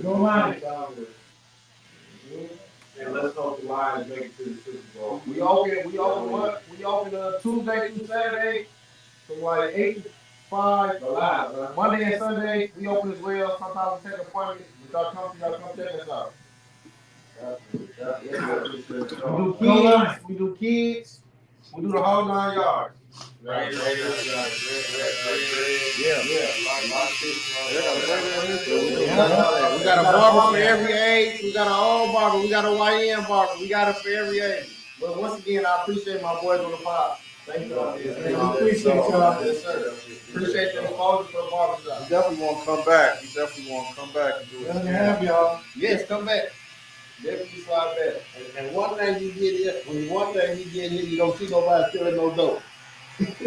No line. And let's hope the Lions make it to the Super Bowl. We open what? We open Tuesday through Saturday from like 8 to 5. The Lions, Monday and Sunday we open as well. Sometimes we take appointments, but y'all come check us out. We do kids, we do the whole 9 yards. Right. We got a barber for every age. We got an old barber. We got a YN barber. We got it for every age. But once again, I appreciate my boys on the pod. Thank you. Appreciate y'all. Yes, sir. Appreciate the exposure for the barber shop. You definitely want to come back. You definitely want to come back and do it. Glad to have y'all. Yes, come back. Definitely slide back. And one thing you get here, you don't see nobody selling no dope. Nobody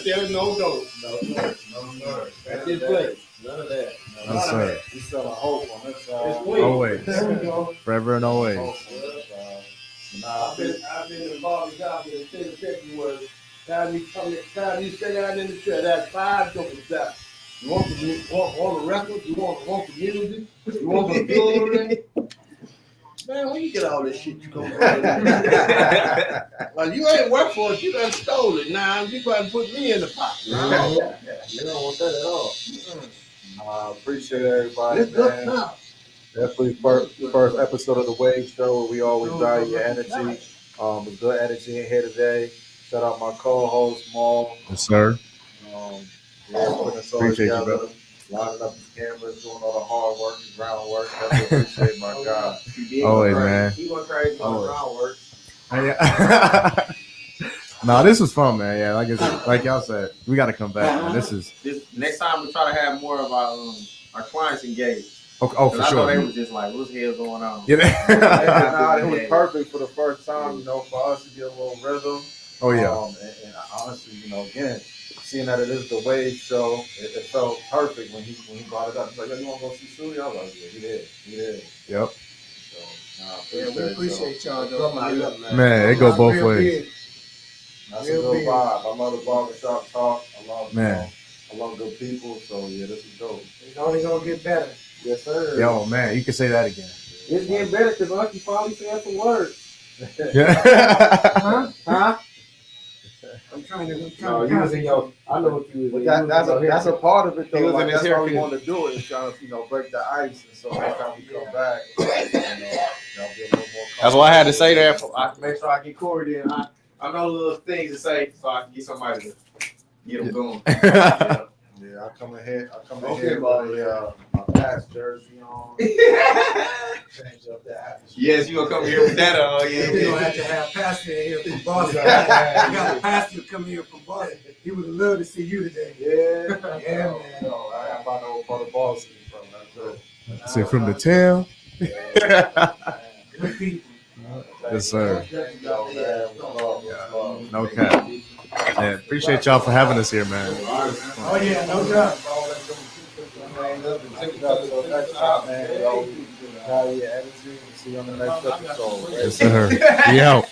selling no dope. No. That's his place. None of that. No, sir. We sell a hope on this side. It's clean. Always. There we go. Forever and always. Hope on this side. I've been in the barber shop in the state of Texas where time you stay down in the chair, that's 5 different shops. You want the record, you want the music, you want the jewelry. Man, when you get all this shit you gonna well, you ain't work for it, you done stole it. Now you trying to put me in the pot. You don't want that at all. I appreciate everybody, It's good man. now. Definitely first episode of the Wave Show where we always value your energy. With good energy in here today. Shout out my co-host, Maul. Yes, sir. Putting us all Appreciate you, together, brother. lining up the cameras, doing all the hard work, the groundwork. Definitely appreciate my guy. Always, man. He went crazy on the groundwork. No, this was fun, man. Yeah, like y'all said, we got to come back, man. This Next time we try to have more of our clients engaged. for I know they sure. was just like, what's the hell going on? Yeah. It was perfect for the first time, for us to get a little rhythm. Oh yeah. And honestly, again, seeing that it is the Wave Show, it felt perfect when he brought it up. He's like, yo, you want to go see Shuli? I was like, yeah, he did. Yep. So, We appreciate y'all though. Man, it go both ways. That's a good vibe. I love the barbershop talk. Man. I love good people. So yeah, this is dope. It's only gonna get better. Yes, sir. Yo, man, you can say that again. It's getting better because Uncle finally said some words. Yeah. Huh? I'm trying to. You was in your. I know what you was in. That's a part of it He though. was in his That's why we haircut. want to do it. Is trying to break the ice, and so next time we come back, be a little more. That's why I had to say that. I make sure I get Corey in. I know little things to say so I can get somebody to get them going. Yeah, I come in here Okay, with my past jersey on. Change up the atmosphere. Yes, you gonna come here with that on? We're gonna have to have Pastor in here from Boston. We got a pastor come here from Boston. He would have loved to see you today. Yeah, Yeah, man. No, I have my old brother Boston from. That's it. Say from the town. Good people. Yes, sir. No No cap. Man, appreciate y'all for having us here, man. Oh yeah, no doubt. Next time, man. Value your energy. See you on the next episode. Yes, sir. We out.